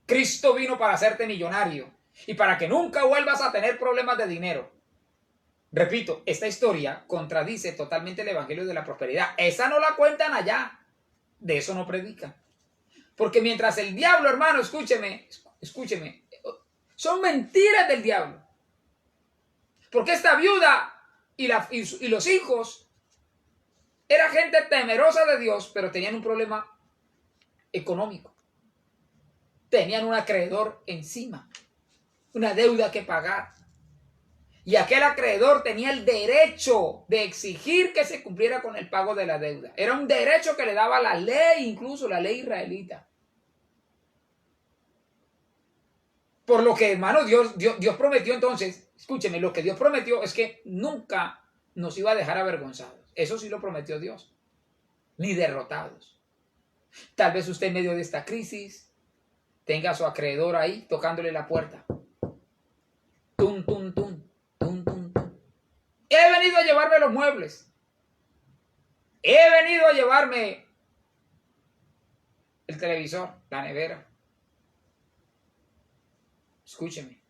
Cristo vino para hacerte millonario y para que nunca vuelvas a tener problemas de dinero. Repito, esta historia contradice totalmente el evangelio de la prosperidad. Esa no la cuentan allá. De eso no predican. Porque mientras el diablo, hermano, escúcheme, son mentiras del diablo. Porque esta viuda y los hijos era gente temerosa de Dios, pero tenían un problema económico. Tenían un acreedor encima, una deuda que pagar. Y aquel acreedor tenía el derecho de exigir que se cumpliera con el pago de la deuda. Era un derecho que le daba la ley, incluso la ley israelita. Por lo que, hermano, Dios prometió entonces, escúcheme, lo que Dios prometió es que nunca nos iba a dejar avergonzados. Eso sí lo prometió Dios. Ni derrotados. Tal vez usted en medio de esta crisis tenga a su acreedor ahí tocándole la puerta. Tum, tum, tum. He venido a llevarme los muebles. He venido a llevarme el televisor, la nevera. Escúcheme.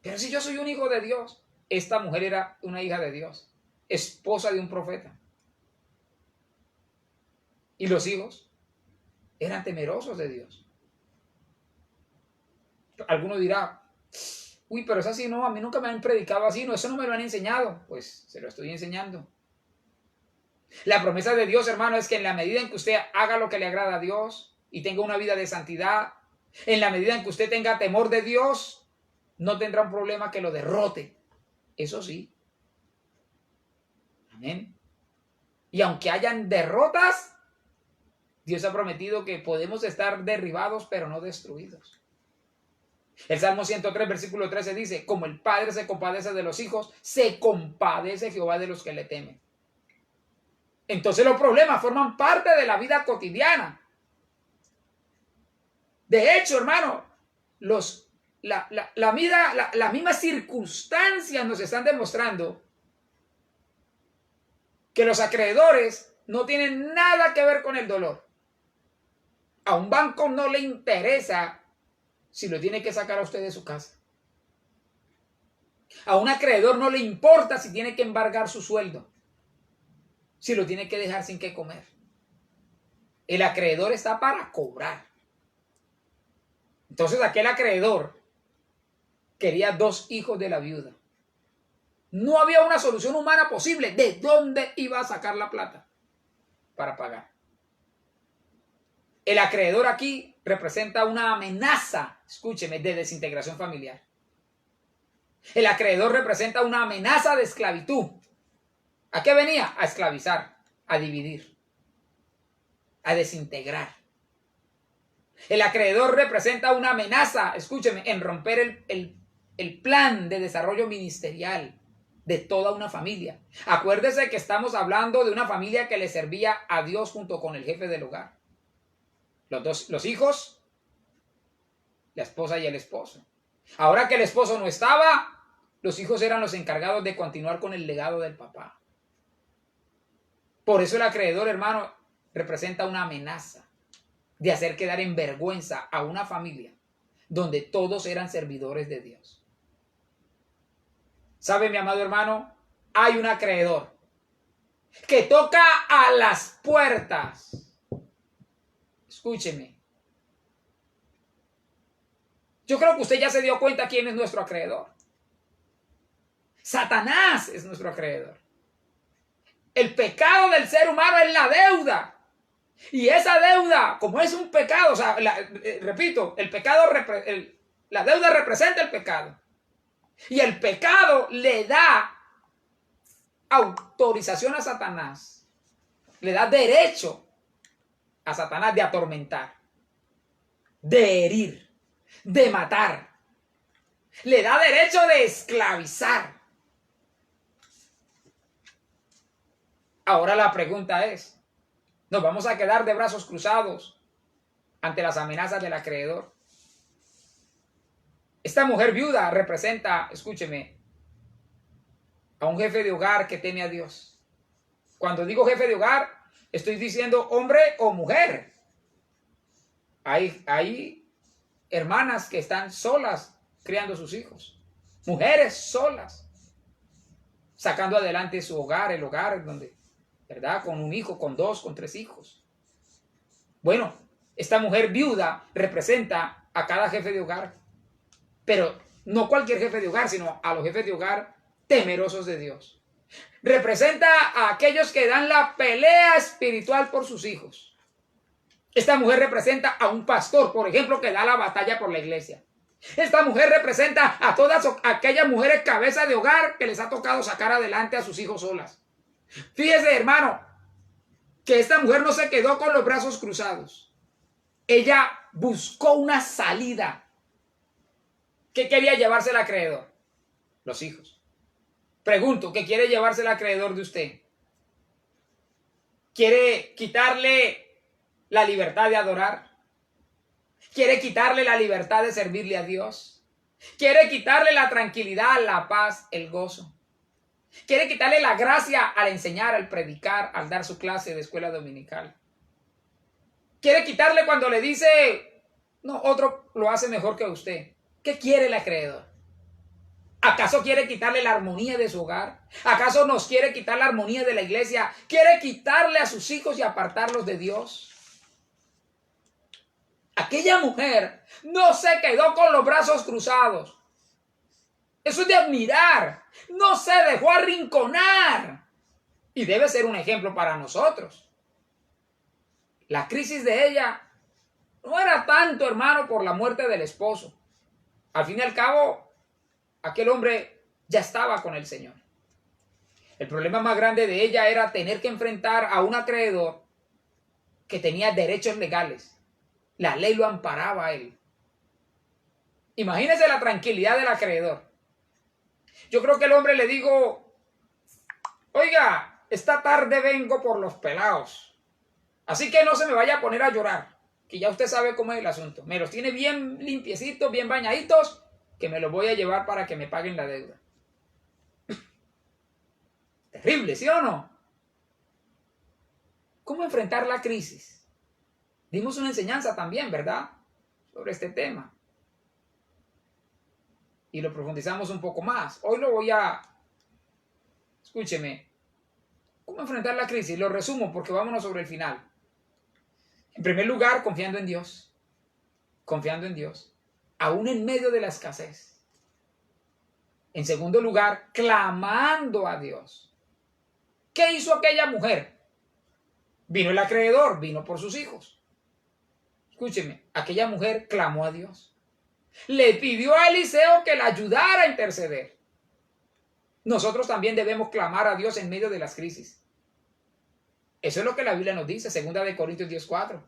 Pero si yo soy un hijo de Dios. Esta mujer era una hija de Dios. Esposa de un profeta. Y los hijos eran temerosos de Dios. Alguno dirá, uy, pero es así, no, a mí nunca me han predicado así, no, eso no me lo han enseñado. Pues se lo estoy enseñando. La promesa de Dios, hermano, es que en la medida en que usted haga lo que le agrada a Dios y tenga una vida de santidad, en la medida en que usted tenga temor de Dios, no tendrá un problema que lo derrote. Eso sí. Amén. Y aunque hayan derrotas, Dios ha prometido que podemos estar derribados, pero no destruidos. El Salmo 103, versículo 13 dice, como el padre se compadece de los hijos, se compadece Jehová de los que le temen. Entonces los problemas forman parte de la vida cotidiana. De hecho, hermano, las mismas circunstancias nos están demostrando que los acreedores no tienen nada que ver con el dolor. A un banco no le interesa si lo tiene que sacar a usted de su casa. A un acreedor no le importa si tiene que embargar su sueldo, si lo tiene que dejar sin qué comer. El acreedor está para cobrar. Entonces aquel acreedor quería 2 hijos de la viuda. No había una solución humana posible. ¿De dónde iba a sacar la plata para pagar? El acreedor aquí representa una amenaza, escúcheme, de desintegración familiar. El acreedor representa una amenaza de esclavitud. ¿A qué venía? A esclavizar, a dividir, a desintegrar. El acreedor representa una amenaza, escúcheme, en romper el plan de desarrollo ministerial de toda una familia. Acuérdese que estamos hablando de una familia que le servía a Dios junto con el jefe del hogar. Los hijos, la esposa y el esposo. Ahora que el esposo no estaba, los hijos eran los encargados de continuar con el legado del papá. Por eso el acreedor, hermano, representa una amenaza de hacer quedar en vergüenza a una familia donde todos eran servidores de Dios. ¿Sabe, mi amado hermano? Hay un acreedor que toca a las puertas. Escúcheme. Yo creo que usted ya se dio cuenta quién es nuestro acreedor. Satanás es nuestro acreedor. El pecado del ser humano es la deuda. Y esa deuda, como es un pecado, o sea, repito, la deuda representa el pecado. Y el pecado le da autorización a Satanás, le da derecho a Satanás de atormentar, de herir, de matar. Le da derecho de esclavizar. Ahora la pregunta es, ¿nos vamos a quedar de brazos cruzados ante las amenazas del acreedor? Esta mujer viuda representa, escúcheme, a un jefe de hogar que teme a Dios. Cuando digo jefe de hogar, estoy diciendo hombre o mujer. Hay hermanas que están solas criando sus hijos. Mujeres solas, sacando adelante su hogar, el hogar donde, ¿verdad? Con un hijo, con dos, con tres hijos. Bueno, esta mujer viuda representa a cada jefe de hogar, pero no cualquier jefe de hogar, sino a los jefes de hogar temerosos de Dios. Representa a aquellos que dan la pelea espiritual por sus hijos. Esta mujer representa a un pastor, por ejemplo, que da la batalla por la iglesia. Esta mujer representa a todas aquellas mujeres cabeza de hogar que les ha tocado sacar adelante a sus hijos solas. Fíjese, hermano, que esta mujer no se quedó con los brazos cruzados. Ella buscó una salida. ¿Qué quería llevarse el acreedor? Los hijos. Pregunto, ¿qué quiere llevarse el acreedor de usted? ¿Quiere quitarle la libertad de adorar? ¿Quiere quitarle la libertad de servirle a Dios? ¿Quiere quitarle la tranquilidad, la paz, el gozo? ¿Quiere quitarle la gracia al enseñar, al predicar, al dar su clase de escuela dominical? ¿Quiere quitarle cuando le dice, no, otro lo hace mejor que usted? ¿Qué quiere el acreedor? ¿Acaso quiere quitarle la armonía de su hogar? ¿Acaso nos quiere quitar la armonía de la iglesia? ¿Quiere quitarle a sus hijos y apartarlos de Dios? Aquella mujer no se quedó con los brazos cruzados. Eso es de admirar. No se dejó arrinconar. Y debe ser un ejemplo para nosotros. La crisis de ella no era tanto, hermano, por la muerte del esposo. Al fin y al cabo, aquel hombre ya estaba con el Señor. El problema más grande de ella era tener que enfrentar a un acreedor que tenía derechos legales. La ley lo amparaba a él. Imagínese la tranquilidad del acreedor. Yo creo que el hombre le dijo, oiga, esta tarde vengo por los pelados, así que no se me vaya a poner a llorar, que ya usted sabe cómo es el asunto. Me los tiene bien limpiecitos, bien bañaditos, que me los voy a llevar para que me paguen la deuda. Terrible, ¿sí o no? ¿Cómo enfrentar la crisis? Dimos una enseñanza también, ¿verdad? Sobre este tema. Y lo profundizamos un poco más. Hoy lo voy a... Escúcheme. ¿Cómo enfrentar la crisis? Lo resumo porque vámonos sobre el final. En primer lugar, confiando en Dios. Confiando en Dios. Aún en medio de la escasez. En segundo lugar, clamando a Dios. ¿Qué hizo aquella mujer? Vino el acreedor, vino por sus hijos. Escúcheme, aquella mujer clamó a Dios. Le pidió a Eliseo que la ayudara a interceder. Nosotros también debemos clamar a Dios en medio de las crisis. Eso es lo que la Biblia nos dice, 2 Corintios 10:4.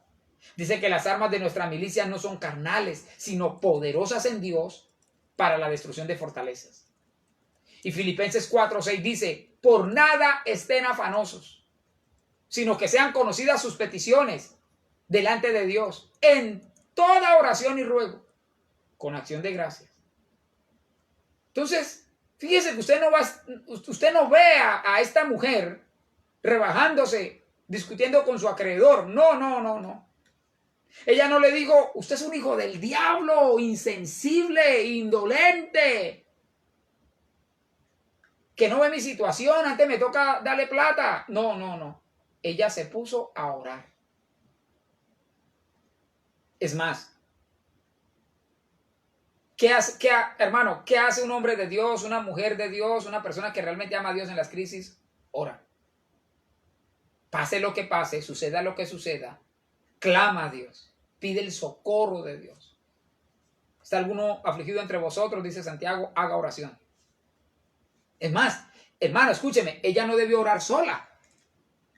Dice que las armas de nuestra milicia no son carnales, sino poderosas en Dios para la destrucción de fortalezas. Y Filipenses 4:6 dice, por nada estén afanosos, sino que sean conocidas sus peticiones delante de Dios, en toda oración y ruego, con acción de gracias. Entonces, fíjese que usted no ve a esta mujer rebajándose, discutiendo con su acreedor. No. Ella no le dijo, usted es un hijo del diablo, insensible, indolente, que no ve mi situación, antes me toca darle plata. No. Ella se puso a orar. Es más, hermano, ¿qué hace un hombre de Dios, una mujer de Dios, una persona que realmente ama a Dios en las crisis? Ora. Pase lo que pase, suceda lo que suceda, clama a Dios, pide el socorro de Dios. ¿Está alguno afligido entre vosotros? Dice Santiago, haga oración. Es más, hermano, escúcheme, ella no debió orar sola.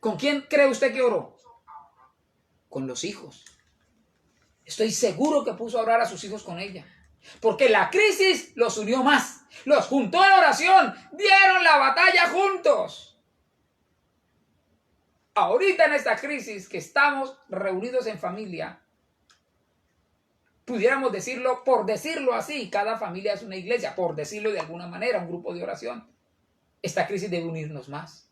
¿Con quién cree usted que oró? Con los hijos. Estoy seguro que puso a orar a sus hijos con ella. Porque la crisis los unió más. Los juntó en oración. Dieron la batalla juntos. Ahorita en esta crisis que estamos reunidos en familia, pudiéramos decirlo, por decirlo así, cada familia es una iglesia, por decirlo de alguna manera, un grupo de oración. Esta crisis debe unirnos más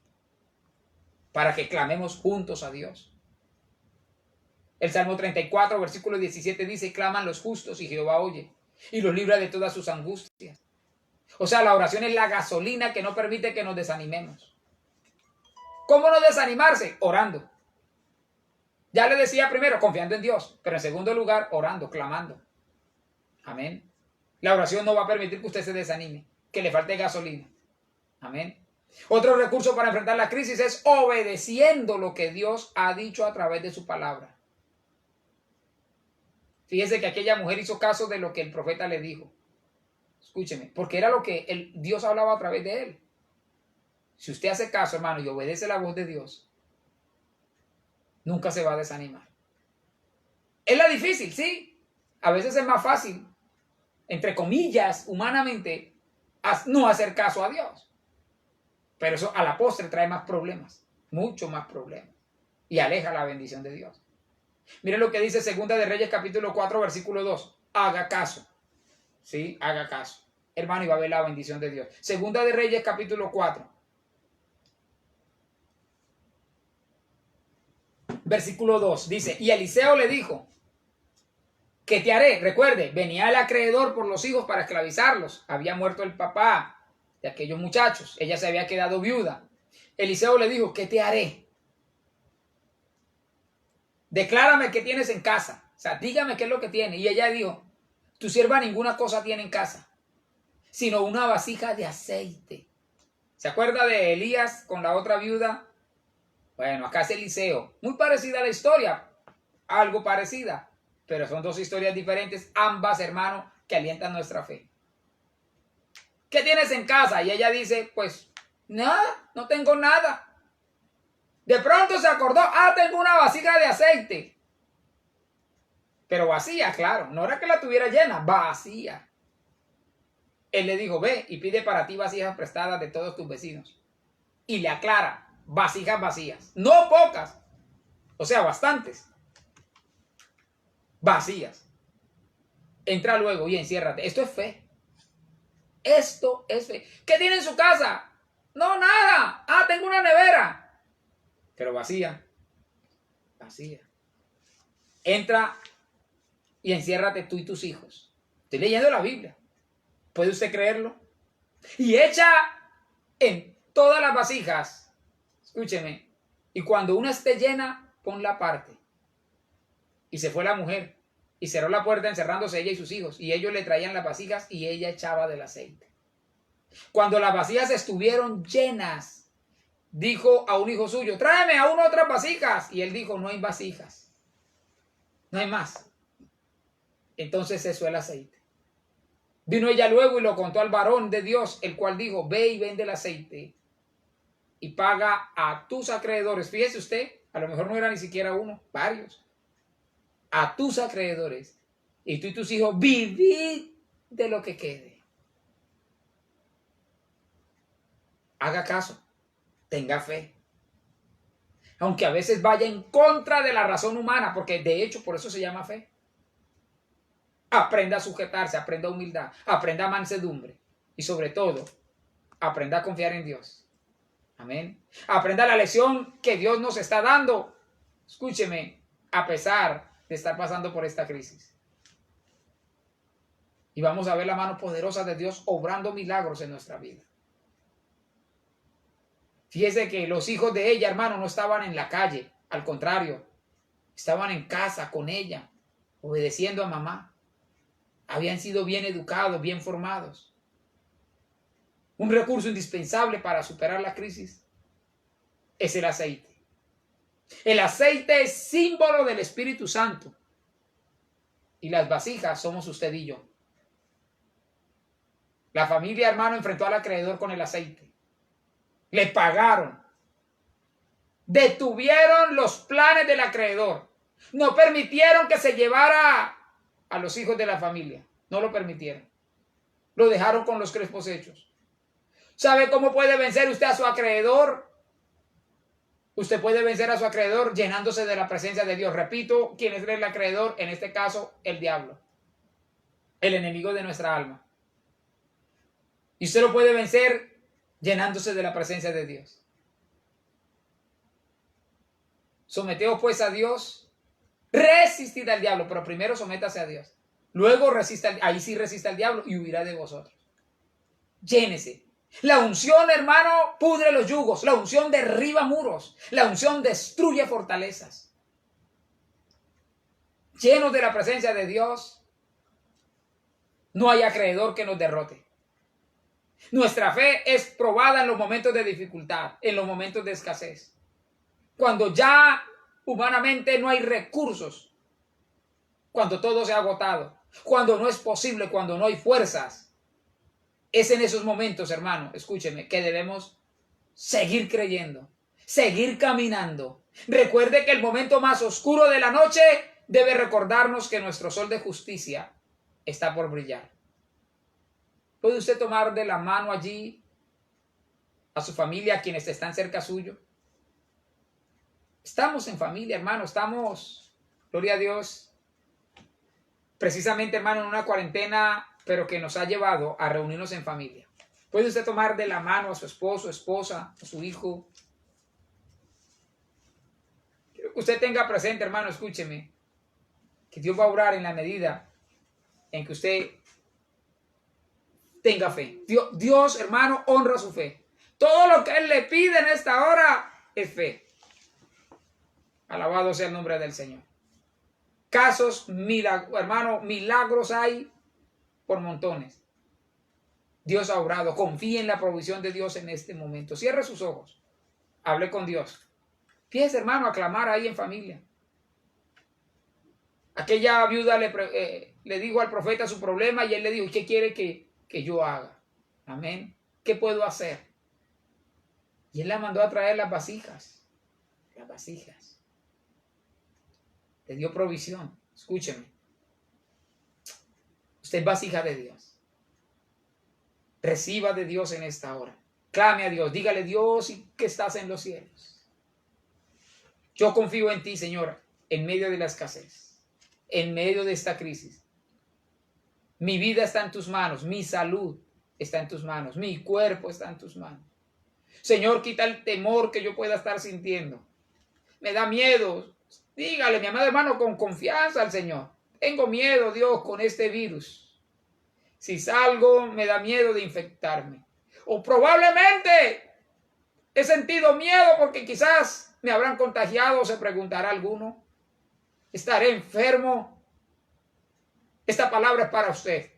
para que clamemos juntos a Dios. El Salmo 34, versículo 17 dice, claman los justos y Jehová oye y los libra de todas sus angustias. O sea, la oración es la gasolina que no permite que nos desanimemos. ¿Cómo no desanimarse? Orando. Ya le decía primero, confiando en Dios, pero en segundo lugar, orando, clamando. Amén. La oración no va a permitir que usted se desanime, que le falte gasolina. Amén. Otro recurso para enfrentar la crisis es obedeciendo lo que Dios ha dicho a través de su palabra. Fíjese que aquella mujer hizo caso de lo que el profeta le dijo. Escúcheme, porque era lo que Dios hablaba a través de él. Si usted hace caso, hermano, y obedece la voz de Dios, nunca se va a desanimar. Es la difícil, sí. A veces es más fácil, entre comillas, humanamente, no hacer caso a Dios. Pero eso a la postre trae más problemas, mucho más problemas. Y aleja la bendición de Dios. Mire lo que dice Segunda de Reyes capítulo 4, versículo 2. Haga caso. Sí, haga caso. Hermano, y va a ver la bendición de Dios. Segunda de Reyes capítulo 4. Versículo 2 dice, y Eliseo le dijo, ¿qué te haré? Recuerde, venía el acreedor por los hijos para esclavizarlos. Había muerto el papá de aquellos muchachos. Ella se había quedado viuda. Eliseo le dijo, ¿qué te haré? Declárame qué tienes en casa. O sea, dígame qué es lo que tiene. Y ella dijo, tu sierva ninguna cosa tiene en casa, sino una vasija de aceite. ¿Se acuerda de Elías con la otra viuda? Bueno, acá es Eliseo. Muy parecida a la historia. Algo parecida. Pero son dos historias diferentes. Ambas, hermano, que alientan nuestra fe. ¿Qué tienes en casa? Y ella dice, pues, nada, no tengo nada. De pronto se acordó, tengo una vasija de aceite. Pero vacía, claro. No era que la tuviera llena, vacía. Él le dijo, ve y pide para ti vasijas prestadas de todos tus vecinos. Y le aclara, vasijas vacías. No pocas. O sea, bastantes. Vacías. Entra luego y enciérrate. Esto es fe. Esto es fe. ¿Qué tiene en su casa? No, nada. Tengo una nevera. Pero vacía. Vacía. Entra y enciérrate tú y tus hijos. Estoy leyendo la Biblia. ¿Puede usted creerlo? Y echa en todas las vasijas. Escúcheme. Y cuando una esté llena, ponla aparte. Y se fue la mujer. Y cerró la puerta encerrándose ella y sus hijos. Y ellos le traían las vasijas y ella echaba del aceite. Cuando las vasijas estuvieron llenas, dijo a un hijo suyo, tráeme aún otras vasijas. Y él dijo, no hay vasijas. No hay más. Entonces cesó el aceite. Vino ella luego y lo contó al varón de Dios, el cual dijo, ve y vende el aceite y paga a tus acreedores. Fíjese usted, a lo mejor no era ni siquiera uno, varios. A tus acreedores. Y tú y tus hijos, vivid de lo que quede. Haga caso, tenga fe. Aunque a veces vaya en contra de la razón humana, porque de hecho por eso se llama fe. Aprenda a sujetarse, aprenda humildad, aprenda mansedumbre y sobre todo, aprenda a confiar en Dios. Amén. Aprenda la lección que Dios nos está dando. Escúcheme, a pesar de estar pasando por esta crisis. Y vamos a ver la mano poderosa de Dios obrando milagros en nuestra vida. Fíjese que los hijos de ella, hermano, no estaban en la calle. Al contrario, estaban en casa con ella, obedeciendo a mamá. Habían sido bien educados, bien formados. Un recurso indispensable para superar la crisis es el aceite. El aceite es símbolo del Espíritu Santo. Y las vasijas somos usted y yo. La familia, hermano, enfrentó al acreedor con el aceite. Le pagaron. Detuvieron los planes del acreedor. No permitieron que se llevara a los hijos de la familia. No lo permitieron. Lo dejaron con los crespos hechos. ¿Sabe cómo puede vencer usted a su acreedor? Usted puede vencer a su acreedor llenándose de la presencia de Dios. Repito, ¿quién es el acreedor? En este caso, el diablo, el enemigo de nuestra alma. Y usted lo puede vencer llenándose de la presencia de Dios. Someteos pues a Dios, resistid al diablo, pero primero sométase a Dios. Luego ahí sí resista al diablo y huirá de vosotros. Llénese. La unción, hermano, pudre los yugos. La unción derriba muros. La unción destruye fortalezas. Llenos de la presencia de Dios, no hay acreedor que nos derrote. Nuestra fe es probada en los momentos de dificultad, en los momentos de escasez. Cuando ya humanamente no hay recursos, cuando todo se ha agotado, cuando no es posible, cuando no hay fuerzas. Es en esos momentos, hermano, escúcheme, que debemos seguir creyendo, seguir caminando. Recuerde que el momento más oscuro de la noche debe recordarnos que nuestro sol de justicia está por brillar. ¿Puede usted tomar de la mano allí a su familia, a quienes están cerca suyo? Estamos en familia, hermano, estamos, gloria a Dios, precisamente, hermano, en una cuarentena, pero que nos ha llevado a reunirnos en familia. ¿Puede usted tomar de la mano a su esposo, esposa, a su hijo? Quiero que usted tenga presente, hermano, escúcheme, que Dios va a obrar en la medida en que usted tenga fe. Dios, hermano, honra su fe. Todo lo que Él le pide en esta hora es fe. Alabado sea el nombre del Señor. Casos, hermano, milagros hay por montones. Dios ha obrado. Confíe en la provisión de Dios en este momento. Cierre sus ojos. Hable con Dios. Empiece, hermano, a clamar ahí en familia. Aquella viuda le dijo al profeta su problema y él le dijo, ¿y qué quiere que yo haga? Amén. ¿Qué puedo hacer? Y él la mandó a traer las vasijas. Las vasijas. Le dio provisión. Escúcheme. Usted es vasija de Dios. Reciba de Dios en esta hora. Clame a Dios. Dígale, Dios, que estás en los cielos. Yo confío en ti, Señor, en medio de la escasez, en medio de esta crisis. Mi vida está en tus manos. Mi salud está en tus manos. Mi cuerpo está en tus manos. Señor, quita el temor que yo pueda estar sintiendo. Me da miedo. Dígale, mi amado hermano, con confianza al Señor. Tengo miedo, Dios, con este virus. Si salgo, me da miedo de infectarme. O probablemente he sentido miedo porque quizás me habrán contagiado, se preguntará alguno. ¿Estaré enfermo? Esta palabra es para usted.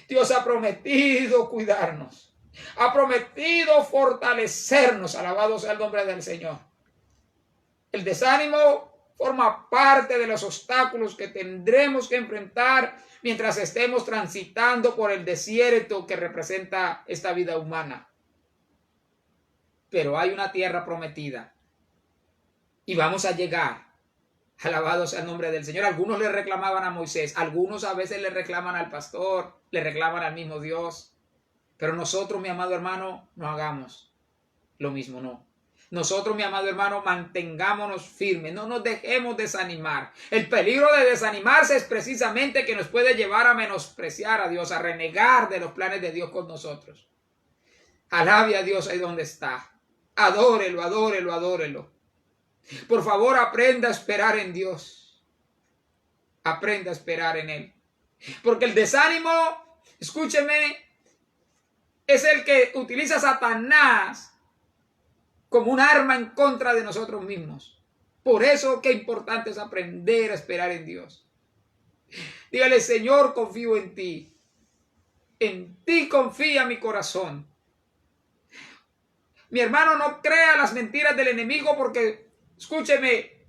Dios ha prometido cuidarnos. Ha prometido fortalecernos. Alabado sea el nombre del Señor. El desánimo forma parte de los obstáculos que tendremos que enfrentar mientras estemos transitando por el desierto que representa esta vida humana. Pero hay una tierra prometida y vamos a llegar. Alabado sea el nombre del Señor. Algunos le reclamaban a Moisés, algunos a veces le reclaman al pastor, le reclaman al mismo Dios. Pero nosotros, mi amado hermano, no hagamos lo mismo, no. Nosotros, mi amado hermano, mantengámonos firmes, no nos dejemos desanimar. El peligro de desanimarse es precisamente que nos puede llevar a menospreciar a Dios, a renegar de los planes de Dios con nosotros. Alabe a Dios ahí donde está. Adórelo, adórelo, adórelo. Por favor, aprenda a esperar en Dios. Aprenda a esperar en Él. Porque el desánimo, escúcheme, es el que utiliza Satanás como un arma en contra de nosotros mismos. Por eso qué importante es aprender a esperar en Dios. Dígale, Señor, confío en ti. En ti confía mi corazón. Mi hermano, no crea las mentiras del enemigo porque, escúcheme,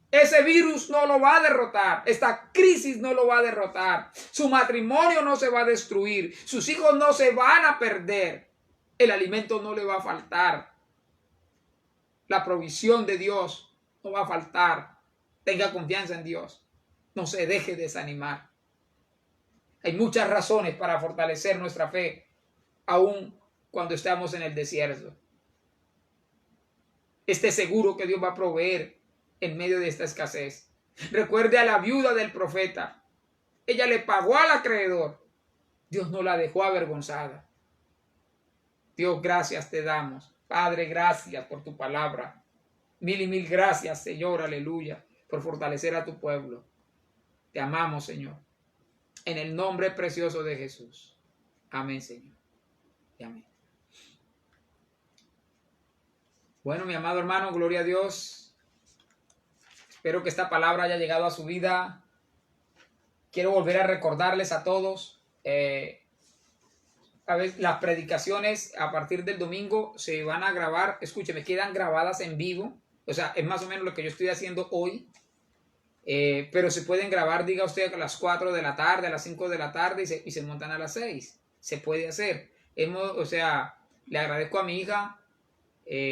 ese virus no lo va a derrotar. Esta crisis no lo va a derrotar. Su matrimonio no se va a destruir. Sus hijos no se van a perder. El alimento no le va a faltar. La provisión de Dios no va a faltar. Tenga confianza en Dios. No se deje desanimar. Hay muchas razones para fortalecer nuestra fe, aun cuando estamos en el desierto. esté seguro que Dios va a proveer en medio de esta escasez. Recuerde a la viuda del profeta. Ella le pagó al acreedor. Dios no la dejó avergonzada. Dios, gracias te damos. Padre, gracias por tu palabra. Mil y mil gracias, Señor, aleluya, por fortalecer a tu pueblo. Te amamos, Señor. En el nombre precioso de Jesús. Amén, Señor. Y amén. Bueno, mi amado hermano, gloria a Dios. Espero que esta palabra haya llegado a su vida. Quiero volver a recordarles a todos. A veces las predicaciones a partir del domingo se van a grabar. Escúcheme, quedan grabadas en vivo. O sea, es más o menos lo que yo estoy haciendo hoy. Pero se pueden grabar, diga usted, a las 4 de la tarde, a las 5 de la tarde y se montan a las 6. Se puede hacer. O sea, le agradezco a mi hija,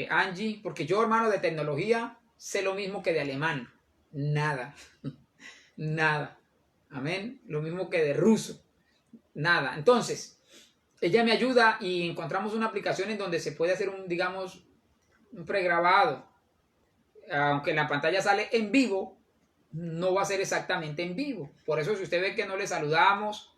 Angie, porque yo, hermano, de tecnología sé lo mismo que de alemán. Nada. Nada. Amén. Lo mismo que de ruso. Nada. Entonces, ella me ayuda y encontramos una aplicación en donde se puede hacer digamos, un pregrabado. Aunque en la pantalla sale en vivo, no va a ser exactamente en vivo. Por eso si usted ve que no le saludamos,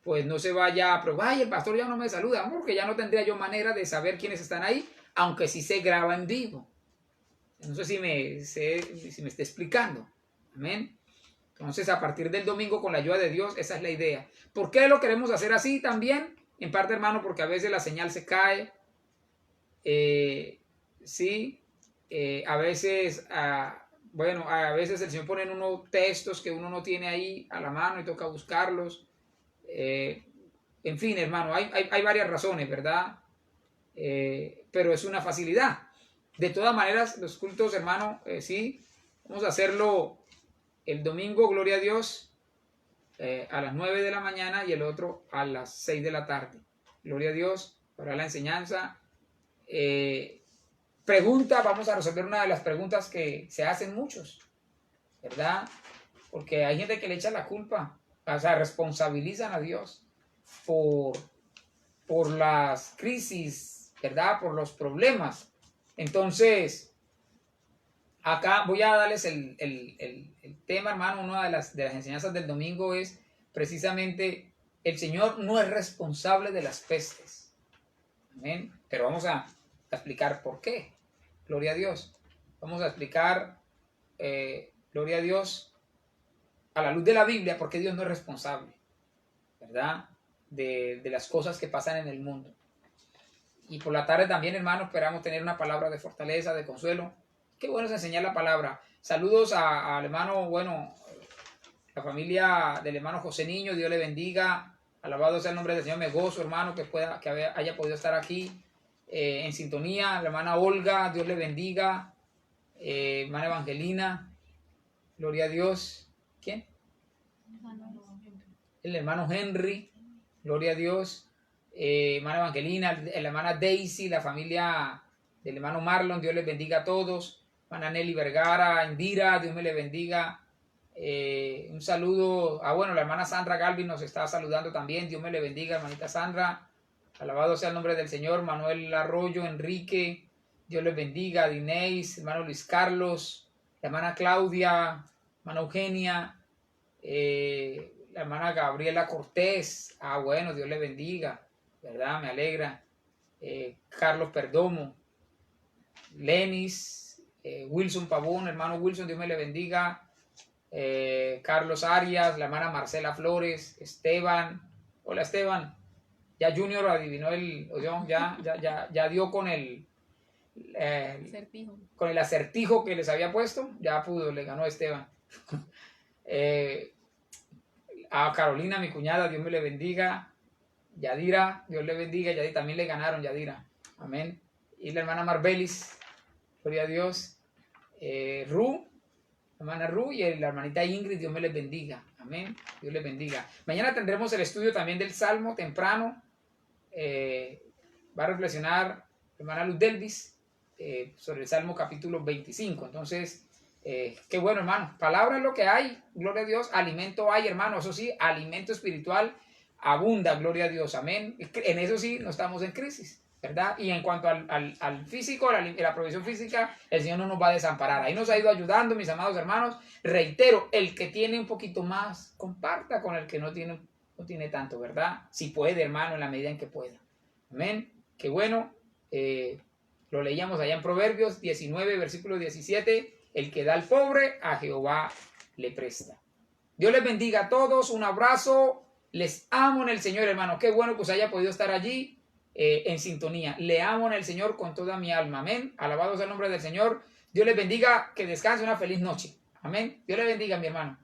pues no se vaya, pero ay, el pastor ya no me saluda, porque ya no tendría yo manera de saber quiénes están ahí, aunque sí se graba en vivo. No sé si me está explicando. Amén. Entonces, a partir del domingo, con la ayuda de Dios, esa es la idea. ¿Por qué lo queremos hacer así también? En parte, hermano, porque a veces la señal se cae. Sí. A veces, bueno, a veces el Señor pone en uno textos que uno no tiene ahí a la mano y toca buscarlos. En fin, hermano, hay varias razones, ¿verdad? Pero es una facilidad. De todas maneras, los cultos, hermano, sí, vamos a hacerlo el domingo, gloria a Dios, a las 9 de la mañana y el otro a las 6 de la tarde. Gloria a Dios para la enseñanza. Pregunta, vamos a resolver una de las preguntas que se hacen muchos, ¿verdad? Porque hay gente que le echa la culpa, o sea, responsabilizan a Dios por las crisis, ¿verdad? Por los problemas. Entonces, acá voy a darles el tema, hermano. Una de las enseñanzas del domingo es precisamente: el Señor no es responsable de las pestes. Amén. Pero vamos a explicar por qué. Gloria a Dios. Vamos a explicar, gloria a Dios, a la luz de la Biblia, por qué Dios no es responsable, ¿verdad? De las cosas que pasan en el mundo. Y por la tarde también, hermano, esperamos tener una palabra de fortaleza, de consuelo. Qué bueno es enseñar la palabra. Saludos al hermano, bueno, la familia del hermano José Niño, Dios le bendiga. Alabado sea el nombre del Señor. Me gozo, hermano, que haya podido estar aquí en sintonía. La hermana Olga, Dios le bendiga. Hermana Evangelina, gloria a Dios. ¿Quién? El hermano Henry, gloria a Dios. Hermana Evangelina, la hermana Daisy, la familia del hermano Marlon, Dios les bendiga a todos. Hermana Nelly Vergara, Indira, Dios me le bendiga. Un saludo, bueno, la hermana Sandra Galvin nos está saludando también, Dios me le bendiga, hermanita Sandra. Alabado sea el nombre del Señor. Manuel Arroyo, Enrique, Dios les bendiga. Dineis, hermano Luis Carlos, la hermana Claudia, hermana Eugenia, la hermana Gabriela Cortés. Bueno, Dios les bendiga, ¿verdad? Me alegra. Carlos Perdomo, Lenis, Wilson Pavón, hermano Wilson, Dios me le bendiga. Carlos Arias, la hermana Marcela Flores, hola Esteban. Ya Junior adivinó ya dio con el acertijo que les había puesto. Ya pudo, le ganó Esteban. A Carolina, mi cuñada, Dios me le bendiga. Yadira, Dios le bendiga. Yadira, también le ganaron, Yadira. Amén. Y la hermana Marbelis, gloria a Dios. Ru, la hermana Ru y la hermanita Ingrid, Dios me les bendiga. Amén. Dios les bendiga. Mañana tendremos el estudio también del Salmo temprano. Va a reflexionar la hermana Luz Delvis sobre el Salmo capítulo 25. Entonces, qué bueno, hermano. Palabra es lo que hay, gloria a Dios. Alimento hay, hermano. Eso sí, alimento espiritual abunda, gloria a Dios. Amén. En eso sí, no estamos en crisis. ¿verdad? Y en cuanto al físico, la provisión física, el Señor no nos va a desamparar. Ahí nos ha ido ayudando, mis amados hermanos. Reitero, el que tiene un poquito más, comparta con el que no tiene tanto, ¿verdad? Si puede, hermano, en la medida en que pueda. Amén. Qué bueno. Lo leíamos allá en Proverbios 19, versículo 17. El que da al pobre, a Jehová le presta. Dios les bendiga a todos. Un abrazo. Les amo en el Señor, hermano. Qué bueno que usted haya podido estar allí en sintonía. Le amo en el Señor con toda mi alma. Amén. Alabado sea el nombre del Señor. Dios les bendiga. Que descanse una feliz noche. Amén. Dios les bendiga, mi hermano.